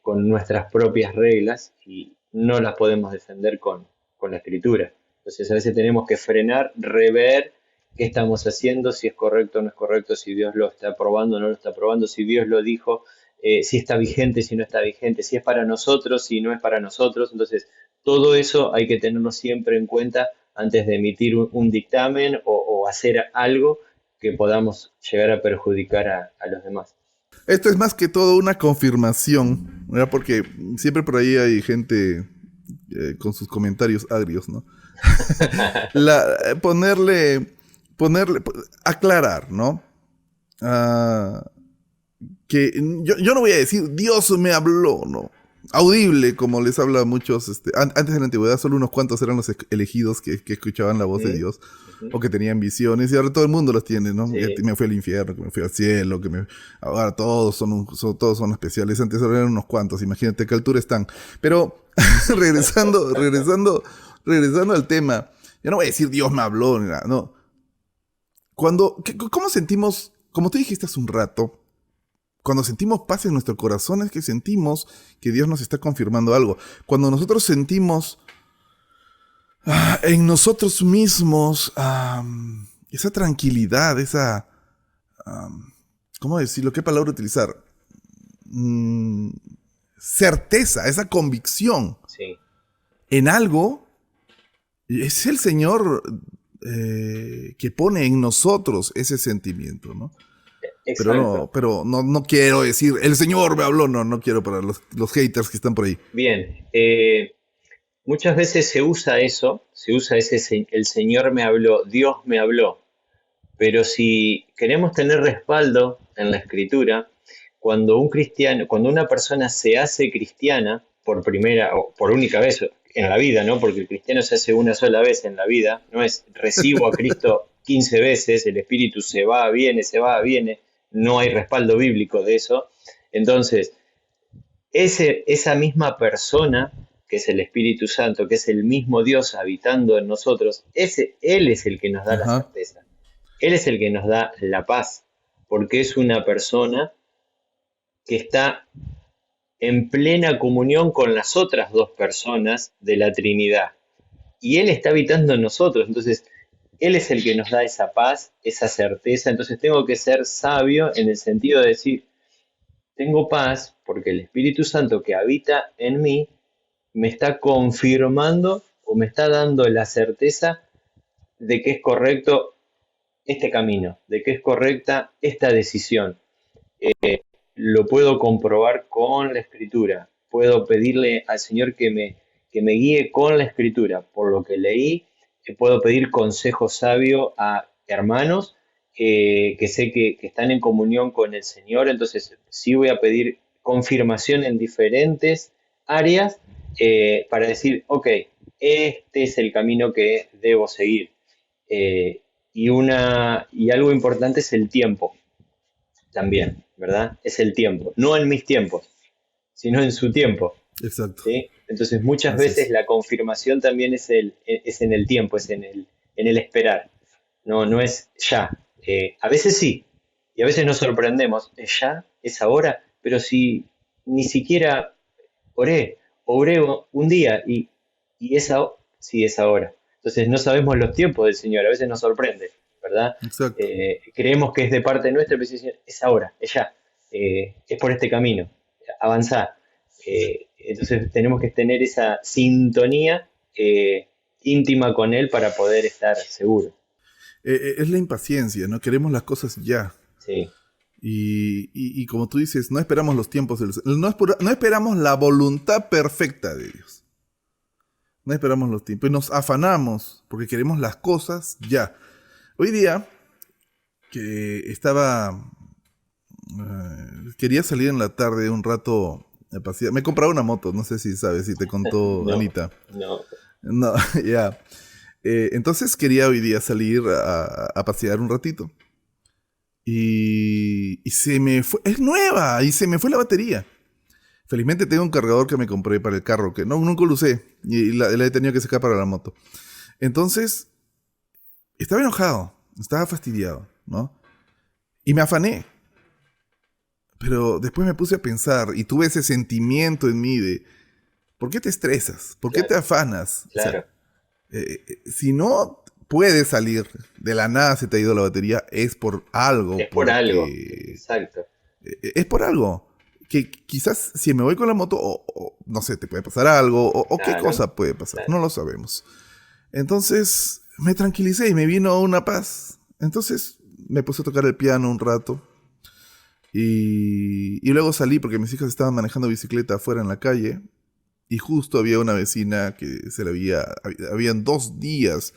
con nuestras propias reglas y no las podemos defender con la escritura. Entonces a veces tenemos que frenar, rever qué estamos haciendo, si es correcto o no es correcto, si Dios lo está aprobando o no lo está aprobando, si Dios lo dijo, si está vigente, si no está vigente, si es para nosotros, si no es para nosotros. Entonces, todo eso hay que tenerlo siempre en cuenta antes de emitir un dictamen o hacer algo que podamos llegar a perjudicar a los demás. Esto es más que todo una confirmación, ¿verdad? Porque siempre por ahí hay gente con sus comentarios agrios, ¿no? Ponerle, aclarar, ¿no? Ah, que yo no voy a decir Dios me habló, ¿no? Audible, como les habla a muchos, antes en la antigüedad solo unos cuantos eran los elegidos que escuchaban la voz de ¿Mm? Dios Ujú. o que tenían visiones, y ahora todo el mundo las tiene, ¿no? Que Sí, me fui al infierno, que me fui al cielo, ahora todos todos son especiales. Antes solo eran unos cuantos, imagínate qué altura están. Pero regresando al tema, yo no voy a decir Dios me habló, ni nada, no. ¿Cómo sentimos, como tú dijiste hace un rato, cuando sentimos paz en nuestro corazón es que sentimos que Dios nos está confirmando algo? Cuando nosotros sentimos en nosotros mismos esa tranquilidad, ¿cómo decirlo? ¿Qué palabra utilizar? Mm, certeza, esa convicción sí, en algo, es el Señor que pone en nosotros ese sentimiento, ¿no? exacto. No quiero decir, el Señor me habló, no quiero para los haters que están por ahí. Bien, muchas veces se usa eso, se usa el Señor me habló, Dios me habló, pero si queremos tener respaldo en la Escritura, cuando un cristiano, cuando una persona se hace cristiana por primera o por única vez en la vida, ¿no? Porque el cristiano se hace una sola vez en la vida, no es recibo a Cristo 15 veces, el Espíritu se va, viene, no hay respaldo bíblico de eso. Entonces, esa misma persona, que es el Espíritu Santo, que es el mismo Dios habitando en nosotros, Él es el que nos da la Ajá. certeza. Él es el que nos da la paz, porque es una persona que está en plena comunión con las otras dos personas de la Trinidad. Y Él está habitando en nosotros, entonces Él es el que nos da esa paz, esa certeza. Entonces tengo que ser sabio en el sentido de decir, tengo paz porque el Espíritu Santo que habita en mí me está confirmando o me está dando la certeza de que es correcto este camino, de que es correcta esta decisión. Lo puedo comprobar con la escritura. Puedo pedirle al Señor que me guíe con la escritura. Por lo que leí, puedo pedir consejo sabio a hermanos que sé que están en comunión con el Señor. Entonces, sí voy a pedir confirmación en diferentes áreas para decir, ok, este es el camino que debo seguir. Y algo importante es el tiempo también, ¿verdad? Es el tiempo, no en mis tiempos, sino en su tiempo, Exacto. ¿sí? Entonces muchas Así veces es. la confirmación también es en el tiempo, es en el esperar, no es ya. A veces sí, y a veces nos sorprendemos, ¿es ya? ¿Es ahora? Pero si ni siquiera oré un día y sí es ahora. Entonces no sabemos los tiempos del Señor, a veces nos sorprende, ¿verdad? Exacto. Creemos que es de parte nuestra, pero es ahora, es ya. es por este camino, avanzar. Entonces tenemos que tener esa sintonía íntima con Él para poder estar seguros. Es la impaciencia, ¿no? Queremos las cosas ya. Sí. Y como tú dices, no esperamos los tiempos no esperamos la voluntad perfecta de Dios. No esperamos los tiempos y nos afanamos porque queremos las cosas ya. Hoy día que quería salir en la tarde un rato a pasear. Me he comprado una moto, no sé si sabes, si te contó No, Anita. no. No, ya. Entonces quería hoy día salir a pasear un ratito. Y se me fue, es nueva, y se me fue la batería. Felizmente tengo un cargador que me compré para el carro, que nunca lo usé, y la he tenido que sacar para la moto. Entonces, estaba enojado, estaba fastidiado, ¿no? Y me afané. Pero después me puse a pensar, y tuve ese sentimiento en mí de, ¿por qué te estresas? ¿Por qué te afanas? Claro. O sea, si no puedes salir, de la nada se te ha ido la batería, es por algo. Es por algo, exacto. Es por algo. Que quizás si me voy con la moto, o no sé, te puede pasar algo, o Claro, qué cosa puede pasar, claro. no lo sabemos. Entonces me tranquilicé y me vino una paz. Entonces me puse a tocar el piano un rato. Y luego salí porque mis hijas estaban manejando bicicleta afuera en la calle. Y justo había una vecina que habían 2 días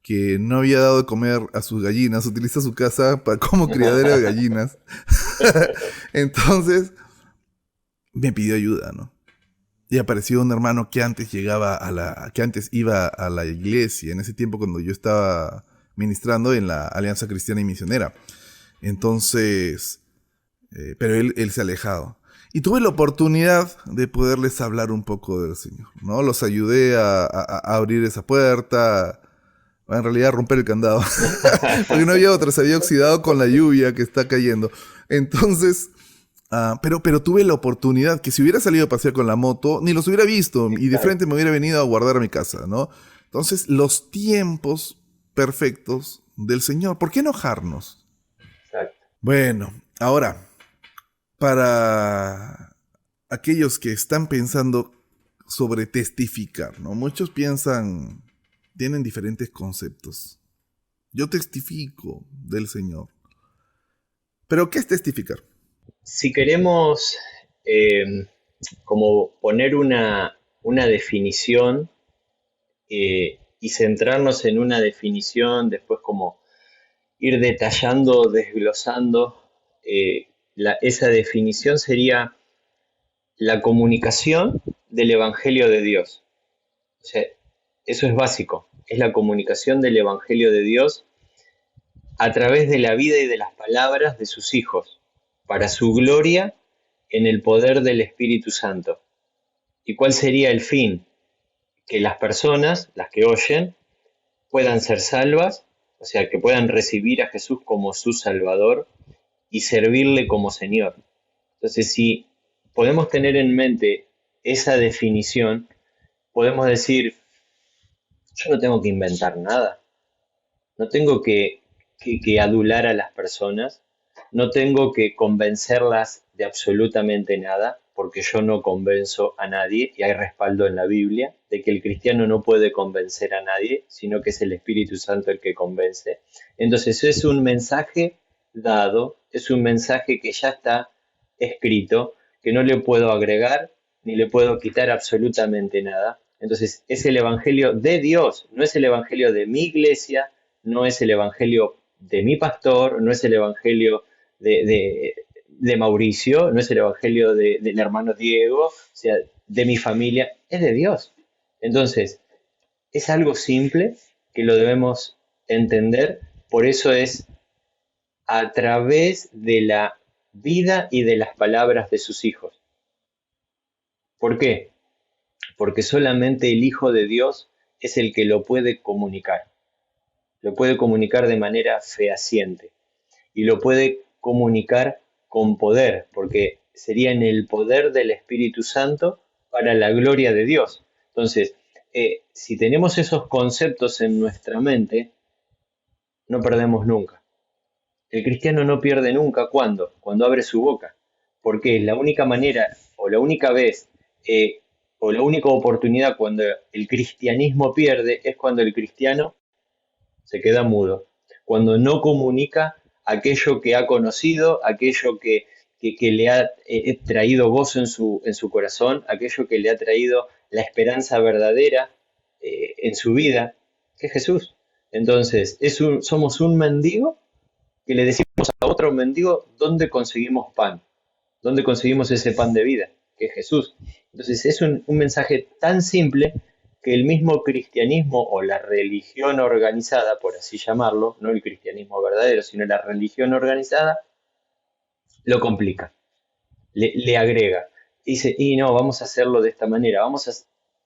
que no había dado de comer a sus gallinas, utiliza su casa como criadero de gallinas. Entonces me pidió ayuda, ¿no? Y apareció un hermano que antes iba a la iglesia, en ese tiempo cuando yo estaba ministrando en la Alianza Cristiana y Misionera. Entonces, pero él se ha alejado. Y tuve la oportunidad de poderles hablar un poco del Señor, ¿no? Los ayudé a abrir esa puerta, en realidad a romper el candado, porque no había otra, se había oxidado con la lluvia que está cayendo. Entonces, pero tuve la oportunidad que si hubiera salido a pasear con la moto, ni los hubiera visto, y de frente me hubiera venido a guardar a mi casa, ¿no? Entonces, los tiempos perfectos del Señor, ¿por qué enojarnos? Exacto. Bueno, ahora, para aquellos que están pensando sobre testificar, ¿no? Muchos tienen diferentes conceptos. Yo testifico del Señor. ¿Pero qué es testificar? Si queremos como poner una definición y centrarnos en una definición, después como ir detallando, desglosando, esa definición sería la comunicación del Evangelio de Dios. O sea, eso es básico, es la comunicación del Evangelio de Dios a través de la vida y de las palabras de sus hijos, para su gloria en el poder del Espíritu Santo. ¿Y cuál sería el fin? Que las personas, las que oyen, puedan ser salvas, o sea, que puedan recibir a Jesús como su Salvador y servirle como Señor. Entonces, si podemos tener en mente esa definición, podemos decir, yo no tengo que inventar nada, no tengo que adular a las personas, no tengo que convencerlas de absolutamente nada, porque yo no convenzo a nadie, y hay respaldo en la Biblia de que el cristiano no puede convencer a nadie, sino que es el Espíritu Santo el que convence. Entonces es un mensaje dado, es un mensaje que ya está escrito, que no le puedo agregar ni le puedo quitar absolutamente nada. Entonces es el Evangelio de Dios, no es el Evangelio de mi iglesia, no es el Evangelio de mi pastor, no es el Evangelio de Mauricio, no es el Evangelio del hermano Diego, o sea, de mi familia, es de Dios. Entonces, es algo simple que lo debemos entender, por eso es a través de la vida y de las palabras de sus hijos. ¿Por qué? Porque solamente el Hijo de Dios es el que lo puede comunicar de manera fehaciente y lo puede comunicar con poder, porque sería en el poder del Espíritu Santo para la gloria de Dios. Entonces, si tenemos esos conceptos en nuestra mente, no perdemos nunca. El cristiano no pierde nunca. ¿Cuándo? Cuando abre su boca. porque la única manera o la única vez o la única oportunidad cuando el cristianismo pierde es cuando el cristiano se queda mudo, cuando no comunica aquello que ha conocido, aquello que le ha traído gozo en su corazón, aquello que le ha traído la esperanza verdadera en su vida, que es Jesús. Entonces, somos un mendigo que le decimos a otro mendigo dónde conseguimos pan, dónde conseguimos ese pan de vida, que es Jesús. Entonces, es un mensaje tan simple que el mismo cristianismo o la religión organizada, por así llamarlo, no el cristianismo verdadero, sino la religión organizada, lo complica, le agrega. Dice, y no, vamos a hacerlo de esta manera,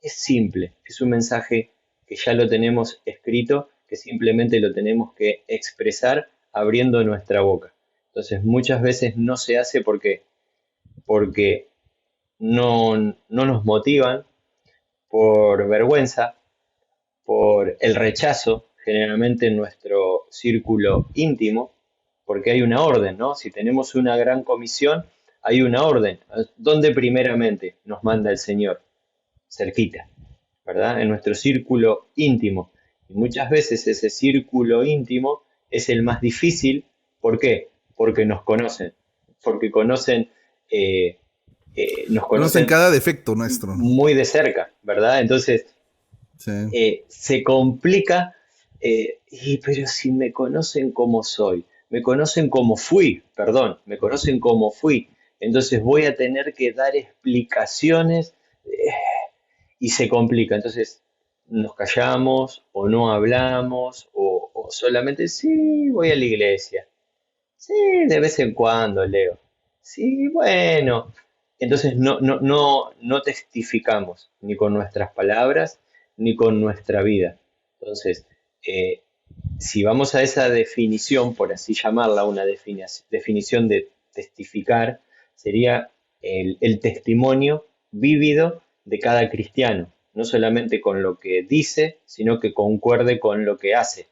es simple, es un mensaje que ya lo tenemos escrito, que simplemente lo tenemos que expresar abriendo nuestra boca. Entonces muchas veces no se hace porque no nos motivan, por vergüenza, por el rechazo, generalmente en nuestro círculo íntimo, porque hay una orden, ¿no? Si tenemos una gran comisión, hay una orden. ¿Dónde primeramente nos manda el Señor? Cerquita, ¿verdad? En nuestro círculo íntimo. Y muchas veces ese círculo íntimo es el más difícil. ¿Por qué? Porque nos conocen. Porque nos Conocen conocen cada defecto nuestro, ¿no? muy de cerca, ¿verdad? Entonces, Sí. se complica, pero si me conocen como soy, me conocen como fui, perdón, me conocen como fui, entonces voy a tener que dar explicaciones y se complica. Entonces nos callamos o no hablamos o solamente sí, voy a la iglesia. Sí, de vez en cuando leo. Sí, bueno. Entonces no testificamos ni con nuestras palabras ni con nuestra vida. Entonces, eh, si vamos a esa definición, por así llamarla, una definición de testificar, sería el testimonio vívido de cada cristiano, no solamente con lo que dice, sino que concuerde con lo que hace.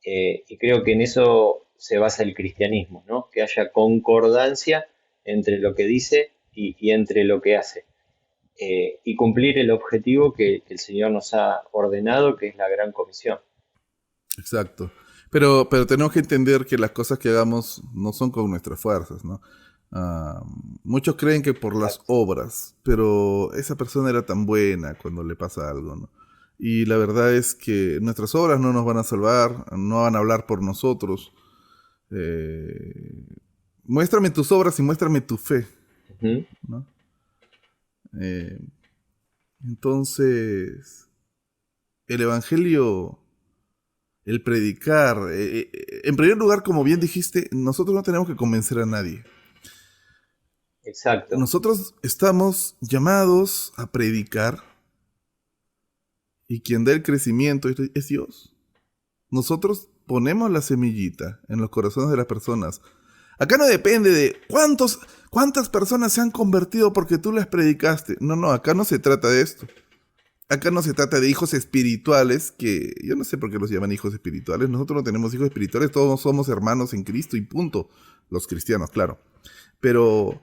Y creo que en eso se basa el cristianismo, ¿no? Que haya concordancia entre lo que dice y entre lo que hace. Y cumplir el objetivo que el Señor nos ha ordenado, que es la gran comisión. Exacto. Pero tenemos que entender que las cosas que hagamos no son con nuestras fuerzas, ¿no? Ah, muchos creen que por las Exacto. obras, pero esa persona era tan buena cuando le pasa algo, ¿no? Y la verdad es que nuestras obras no nos van a salvar, no van a hablar por nosotros. Eh, muéstrame tus obras y muéstrame tu fe, Ujú. ¿no? Eh, entonces, el evangelio, el predicar, en primer lugar, como bien dijiste, nosotros no tenemos que convencer a nadie. Exacto. Nosotros estamos llamados a predicar y quien da el crecimiento es Dios. Nosotros ponemos la semillita en los corazones de las personas. Acá no depende de cuántas personas se han convertido porque tú les predicaste. No, acá no se trata de esto. Acá no se trata de hijos espirituales, que yo no sé por qué los llaman hijos espirituales. Nosotros no tenemos hijos espirituales, todos somos hermanos en Cristo y punto. Los cristianos, claro. Pero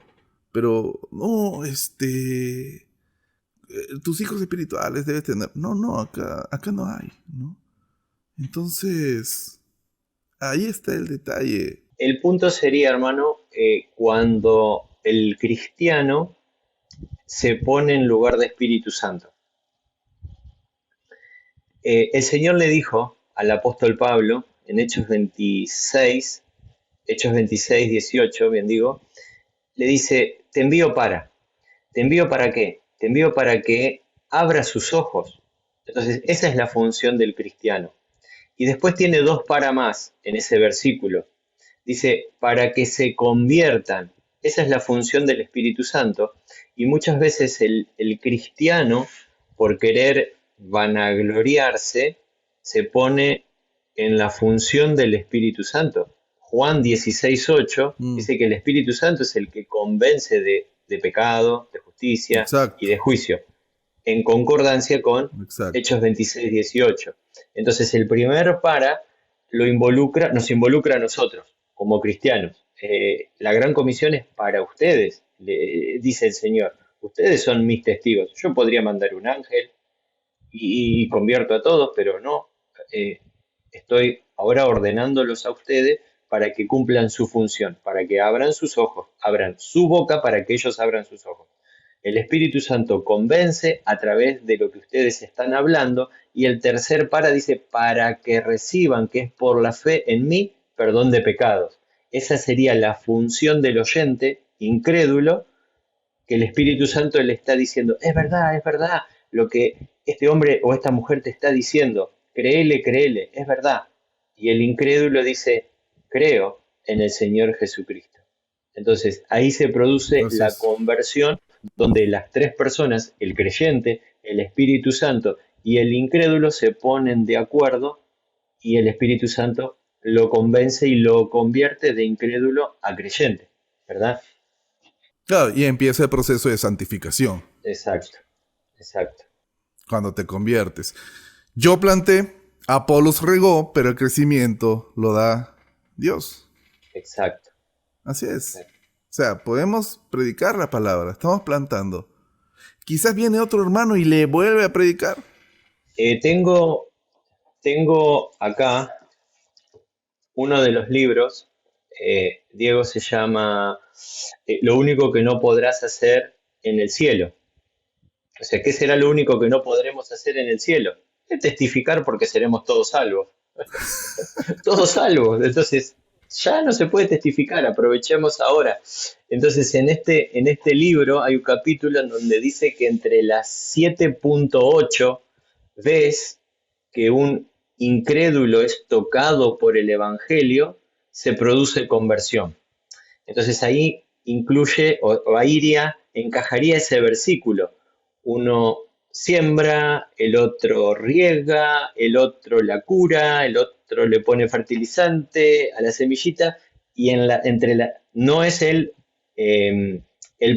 no, tus hijos espirituales debes tener. No, acá no hay, ¿no? Entonces, ahí está el detalle. El punto sería, hermano, cuando el cristiano se pone en lugar de Espíritu Santo. El Señor le dijo al apóstol Pablo en Hechos 26, 18, bien digo, le dice, ¿te envío para qué? Te envío para que abra sus ojos. Entonces, esa es la función del cristiano. Y después tiene dos para más en ese versículo. Dice, para que se conviertan. Esa es la función del Espíritu Santo. Y muchas veces el cristiano, por querer vanagloriarse, se pone en la función del Espíritu Santo. Juan 16:8 dice que el Espíritu Santo es el que convence de pecado, de justicia y Exacto, de juicio, en concordancia con exacto. Hechos 26:18. Entonces el primer para nos involucra a nosotros como cristianos. La gran comisión es para ustedes, dice el Señor, ustedes son mis testigos. Yo podría mandar un ángel y convierto a todos, pero no. Estoy ahora ordenándolos a ustedes para que cumplan su función, para que abran sus ojos, abran su boca para que ellos abran sus ojos. El Espíritu Santo convence a través de lo que ustedes están hablando, y el tercer dice, para que reciban, que es por la fe en mí, perdón de pecados. Esa sería la función del oyente incrédulo, que el Espíritu Santo le está diciendo, es verdad, lo que este hombre o esta mujer te está diciendo, créele, es verdad. Y el incrédulo dice, creo en el Señor Jesucristo. Entonces ahí se produce la conversión, donde las tres personas, el creyente, el Espíritu Santo y el incrédulo, se ponen de acuerdo, y el Espíritu Santo lo convence y lo convierte de incrédulo a creyente, ¿verdad? Claro, y empieza el proceso de santificación. Exacto. Cuando te conviertes. Yo planté, Apolos regó, pero el crecimiento lo da Dios. Exacto. Así es. O sea, podemos predicar la palabra, estamos plantando. Quizás viene otro hermano y le vuelve a predicar. Tengo acá uno de los libros, Diego, se llama Lo único que no podrás hacer en el cielo. O sea, ¿qué será lo único que no podremos hacer en el cielo? Es testificar, porque seremos todos salvos. Todos salvos. Entonces, ya no se puede testificar, aprovechemos ahora. Entonces, en este libro hay un capítulo en donde dice que entre las 7.8 ves que un incrédulo es tocado por el Evangelio, se produce conversión. Entonces ahí incluye, o ahí encajaría ese versículo. Uno siembra, el otro riega, el otro la cura, el otro le pone fertilizante a la semillita, y no es el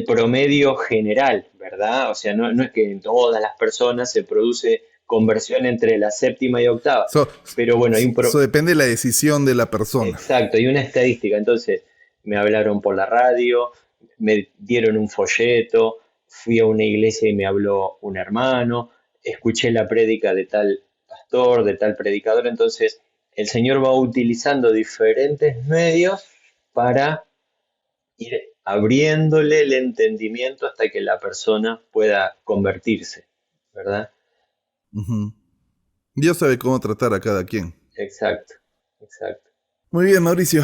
promedio general, ¿verdad? O sea, no es que en todas las personas se produce conversión entre la séptima y octava. Pero bueno, eso depende de la decisión de la persona. Exacto, hay una estadística. Entonces, me hablaron por la radio, me dieron un folleto, fui a una iglesia y me habló un hermano, escuché la prédica de tal pastor, de tal predicador. Entonces, el Señor va utilizando diferentes medios para ir abriéndole el entendimiento hasta que la persona pueda convertirse, ¿verdad? Uh-huh. Dios sabe cómo tratar a cada quien. Exacto. Muy bien, Mauricio.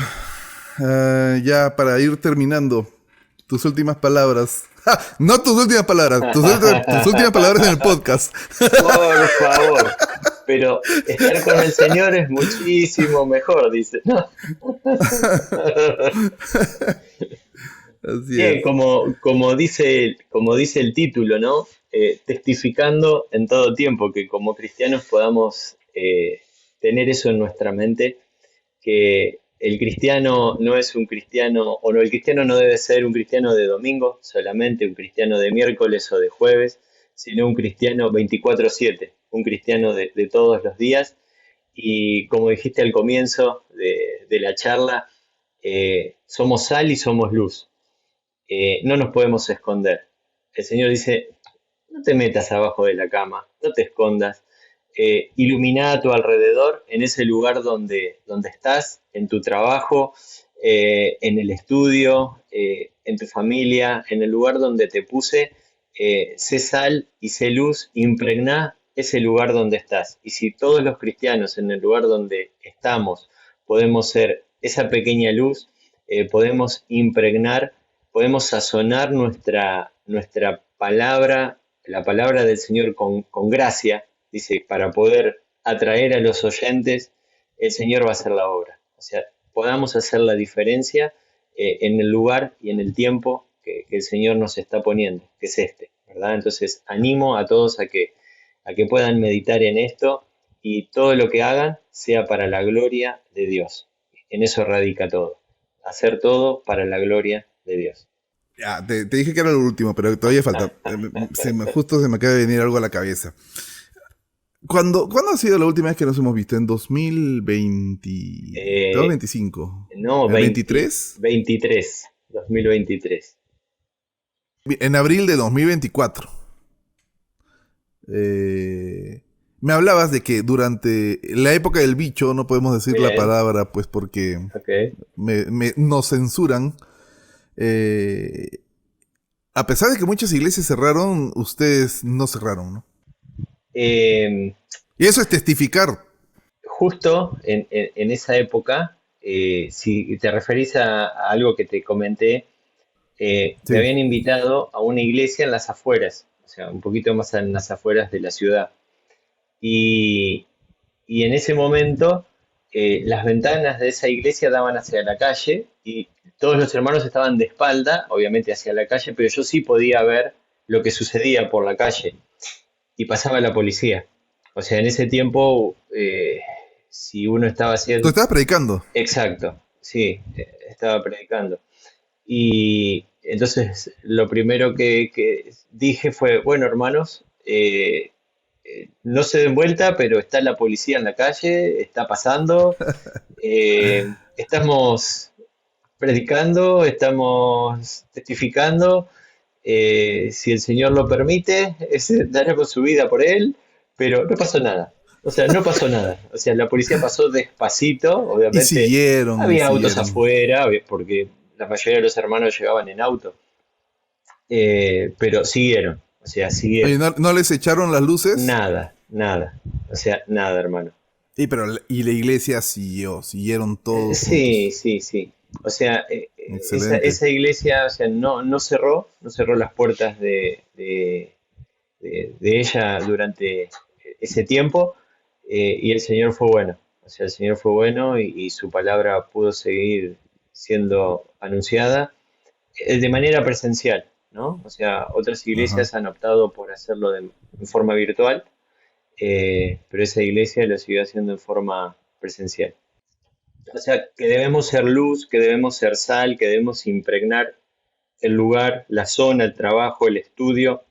Ya para ir terminando, tus últimas palabras. No tus últimas palabras, tus últimas palabras en el podcast. Por favor. Pero estar con el Señor es muchísimo mejor, dice. No. Así Bien, es. como dice el título, ¿no? Testificando en todo tiempo, que como cristianos podamos tener eso en nuestra mente, que el cristiano no es un cristiano, el cristiano no debe ser un cristiano de domingo solamente, un cristiano de miércoles o de jueves, sino un cristiano 24/7, un cristiano de todos los días. Y como dijiste al comienzo de la charla, somos sal y somos luz. No nos podemos esconder. El Señor dice, no te metas abajo de la cama, no te escondas. Ilumina a tu alrededor, en ese lugar donde estás, en tu trabajo, en el estudio, en tu familia, en el lugar donde te puse. Sé sal y sé luz, impregná ese lugar donde estás. Y si todos los cristianos en el lugar donde estamos podemos ser esa pequeña luz, podemos impregnar, podemos sazonar nuestra palabra, la palabra del Señor con gracia. Dice, para poder atraer a los oyentes, el Señor va a hacer la obra. O sea, podamos hacer la diferencia en el lugar y en el tiempo que el Señor nos está poniendo, que es ¿verdad? Entonces, animo a todos a que puedan meditar en esto, y todo lo que hagan sea para la gloria de Dios. En eso radica todo. Hacer todo para la gloria de Dios. Ya, te dije que era lo último, pero todavía falta. Justo se me acaba de venir algo a la cabeza. ¿Cuándo ha sido la última vez que nos hemos visto? ¿En 2020? ¿2025? No, 23. 2023. En abril de 2024. Me hablabas de que durante la época del bicho, no podemos decir la palabra, pues porque nos censuran. A pesar de que muchas iglesias cerraron, ustedes no cerraron, ¿no? Y eso es testificar. Justo en esa época, si te referís a algo que te comenté, Sí. me habían invitado a una iglesia en las afueras, o sea, un poquito más en las afueras de la ciudad. Y, y en ese momento, las ventanas de esa iglesia daban hacia la calle y todos los hermanos estaban de espalda, obviamente hacia la calle, pero yo sí podía ver lo que sucedía por la calle y pasaba la policía. O sea, en ese tiempo, si uno estaba Tú haciendo... estabas predicando. Exacto, sí, estaba predicando. Y entonces lo primero que dije fue, bueno, hermanos, no se den vuelta, pero está la policía en la calle, está pasando, estamos predicando, estamos testificando, si el Señor lo permite, daremos su vida por él, pero no pasó nada. O sea, no pasó nada. O sea, la policía pasó despacito, Y obviamente siguieron. había autos afuera, porque la mayoría de los hermanos llegaban en auto, pero siguieron, o sea, Oye, siguieron. ¿no les echaron las luces? Nada, nada, o sea, nada, hermano. Pero y la iglesia siguieron todos Sí, juntos. sí, sí. O sea, Excelente. esa iglesia, o sea, no cerró, no cerró las puertas de ella durante ese tiempo, y el Señor fue bueno. O sea, el Señor fue bueno y su palabra pudo seguir siendo anunciada de manera presencial, ¿no? O sea, otras Ajá. iglesias han optado por hacerlo en forma virtual, pero esa iglesia lo siguió haciendo en forma presencial. O sea, que debemos ser luz, que debemos ser sal, que debemos impregnar el lugar, la zona, el trabajo, el estudio,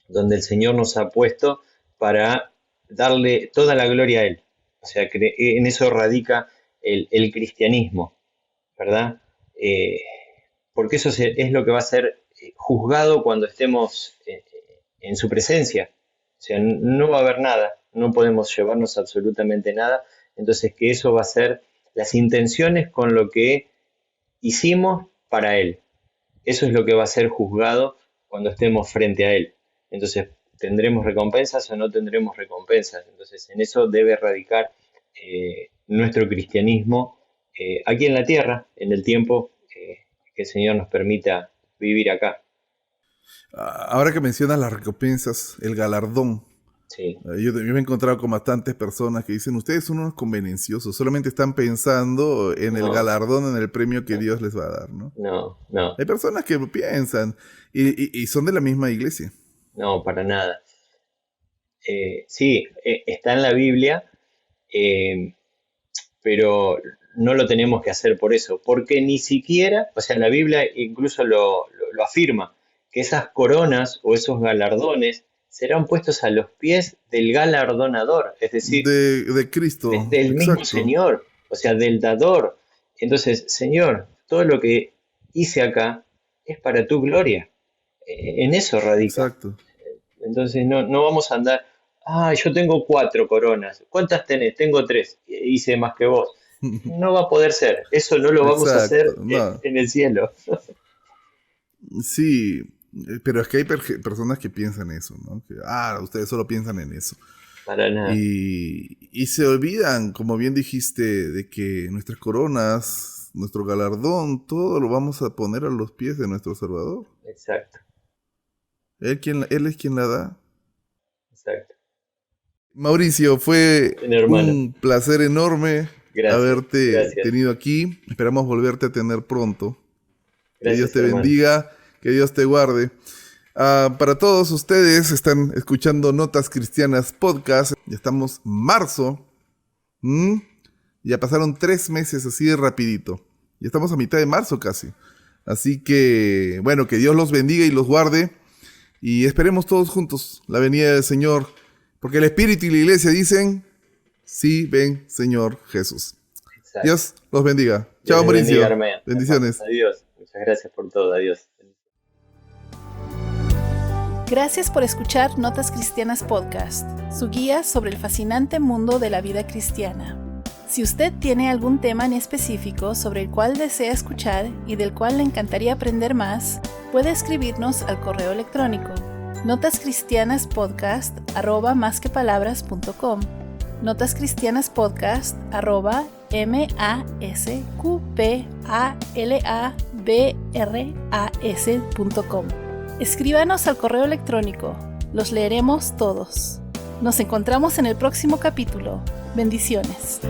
donde el Señor nos ha puesto para darle toda la gloria a Él. O sea, que en eso radica el cristianismo, ¿verdad? Eh, Porque eso es lo que va a ser juzgado cuando estemos en su presencia. O sea, no va a haber nada, no podemos llevarnos absolutamente nada. Entonces, que eso va a ser las intenciones con lo que hicimos para Él. Eso es lo que va a ser juzgado cuando estemos frente a Él. Entonces, ¿tendremos recompensas o no tendremos recompensas? Entonces, en eso debe radicar nuestro cristianismo aquí en la tierra, en el tiempo que el Señor nos permita vivir acá. Ahora que mencionas las recompensas, el galardón. Sí, Yo me he encontrado con bastantes personas que dicen, ustedes son unos convenenciosos, solamente están pensando en el no, galardón, en el premio que no, Dios les va a dar, ¿no? no, no, Hay personas que piensan y son de la misma iglesia. no, para nada. Sí, está en la Biblia, eh, pero no lo tenemos que hacer por eso, porque ni siquiera, o sea, la Biblia incluso lo afirma, que esas coronas o esos galardones serán puestos a los pies del galardonador, es decir, De Cristo, del mismo exacto, Señor, o sea, del dador. Entonces, Señor, todo lo que hice acá es para tu gloria. En eso radica. exacto. Entonces, no vamos a andar, yo tengo 4 coronas. ¿Cuántas tenés? Tengo 3. Hice más que vos. No va a poder ser. Eso no lo vamos a Exacto, hacer no. en el cielo. Sí, pero es que hay personas que piensan eso, ¿no? Que, ustedes solo piensan en eso. Para nada. Y se olvidan, como bien dijiste, de que nuestras coronas, nuestro galardón, todo lo vamos a poner a los pies de nuestro Salvador. Exacto, Él es quien la da. exacto. Mauricio, fue Bueno, hermano, un placer enorme gracias, haberte gracias. tenido aquí. Esperamos volverte a tener pronto. Que Dios Gracias, te hermano. bendiga, que Dios te guarde. Para todos ustedes, están escuchando Notas Cristianas Podcast. Ya estamos marzo. ¿Mm? Ya pasaron 3 meses así de rapidito. Ya estamos a mitad de marzo casi. Así que, bueno, que Dios los bendiga y los guarde. Y esperemos todos juntos la venida del Señor. Porque el Espíritu y la Iglesia dicen, sí, ven, Señor Jesús. Exacto. Dios los bendiga. Dios Chao, les bendiga, Mauricio. hermano. Bendiciones. Adiós. Muchas gracias por todo. Adiós. Gracias por escuchar Notas Cristianas Podcast, su guía sobre el fascinante mundo de la vida cristiana. Si usted tiene algún tema en específico sobre el cual desea escuchar y del cual le encantaría aprender más, puede escribirnos al correo electrónico notascristianaspodcast@masquepalabras.com, notascristianaspodcast@masquepalabras.com. Escríbanos al correo electrónico, los leeremos todos. Nos encontramos en el próximo capítulo. Bendiciones.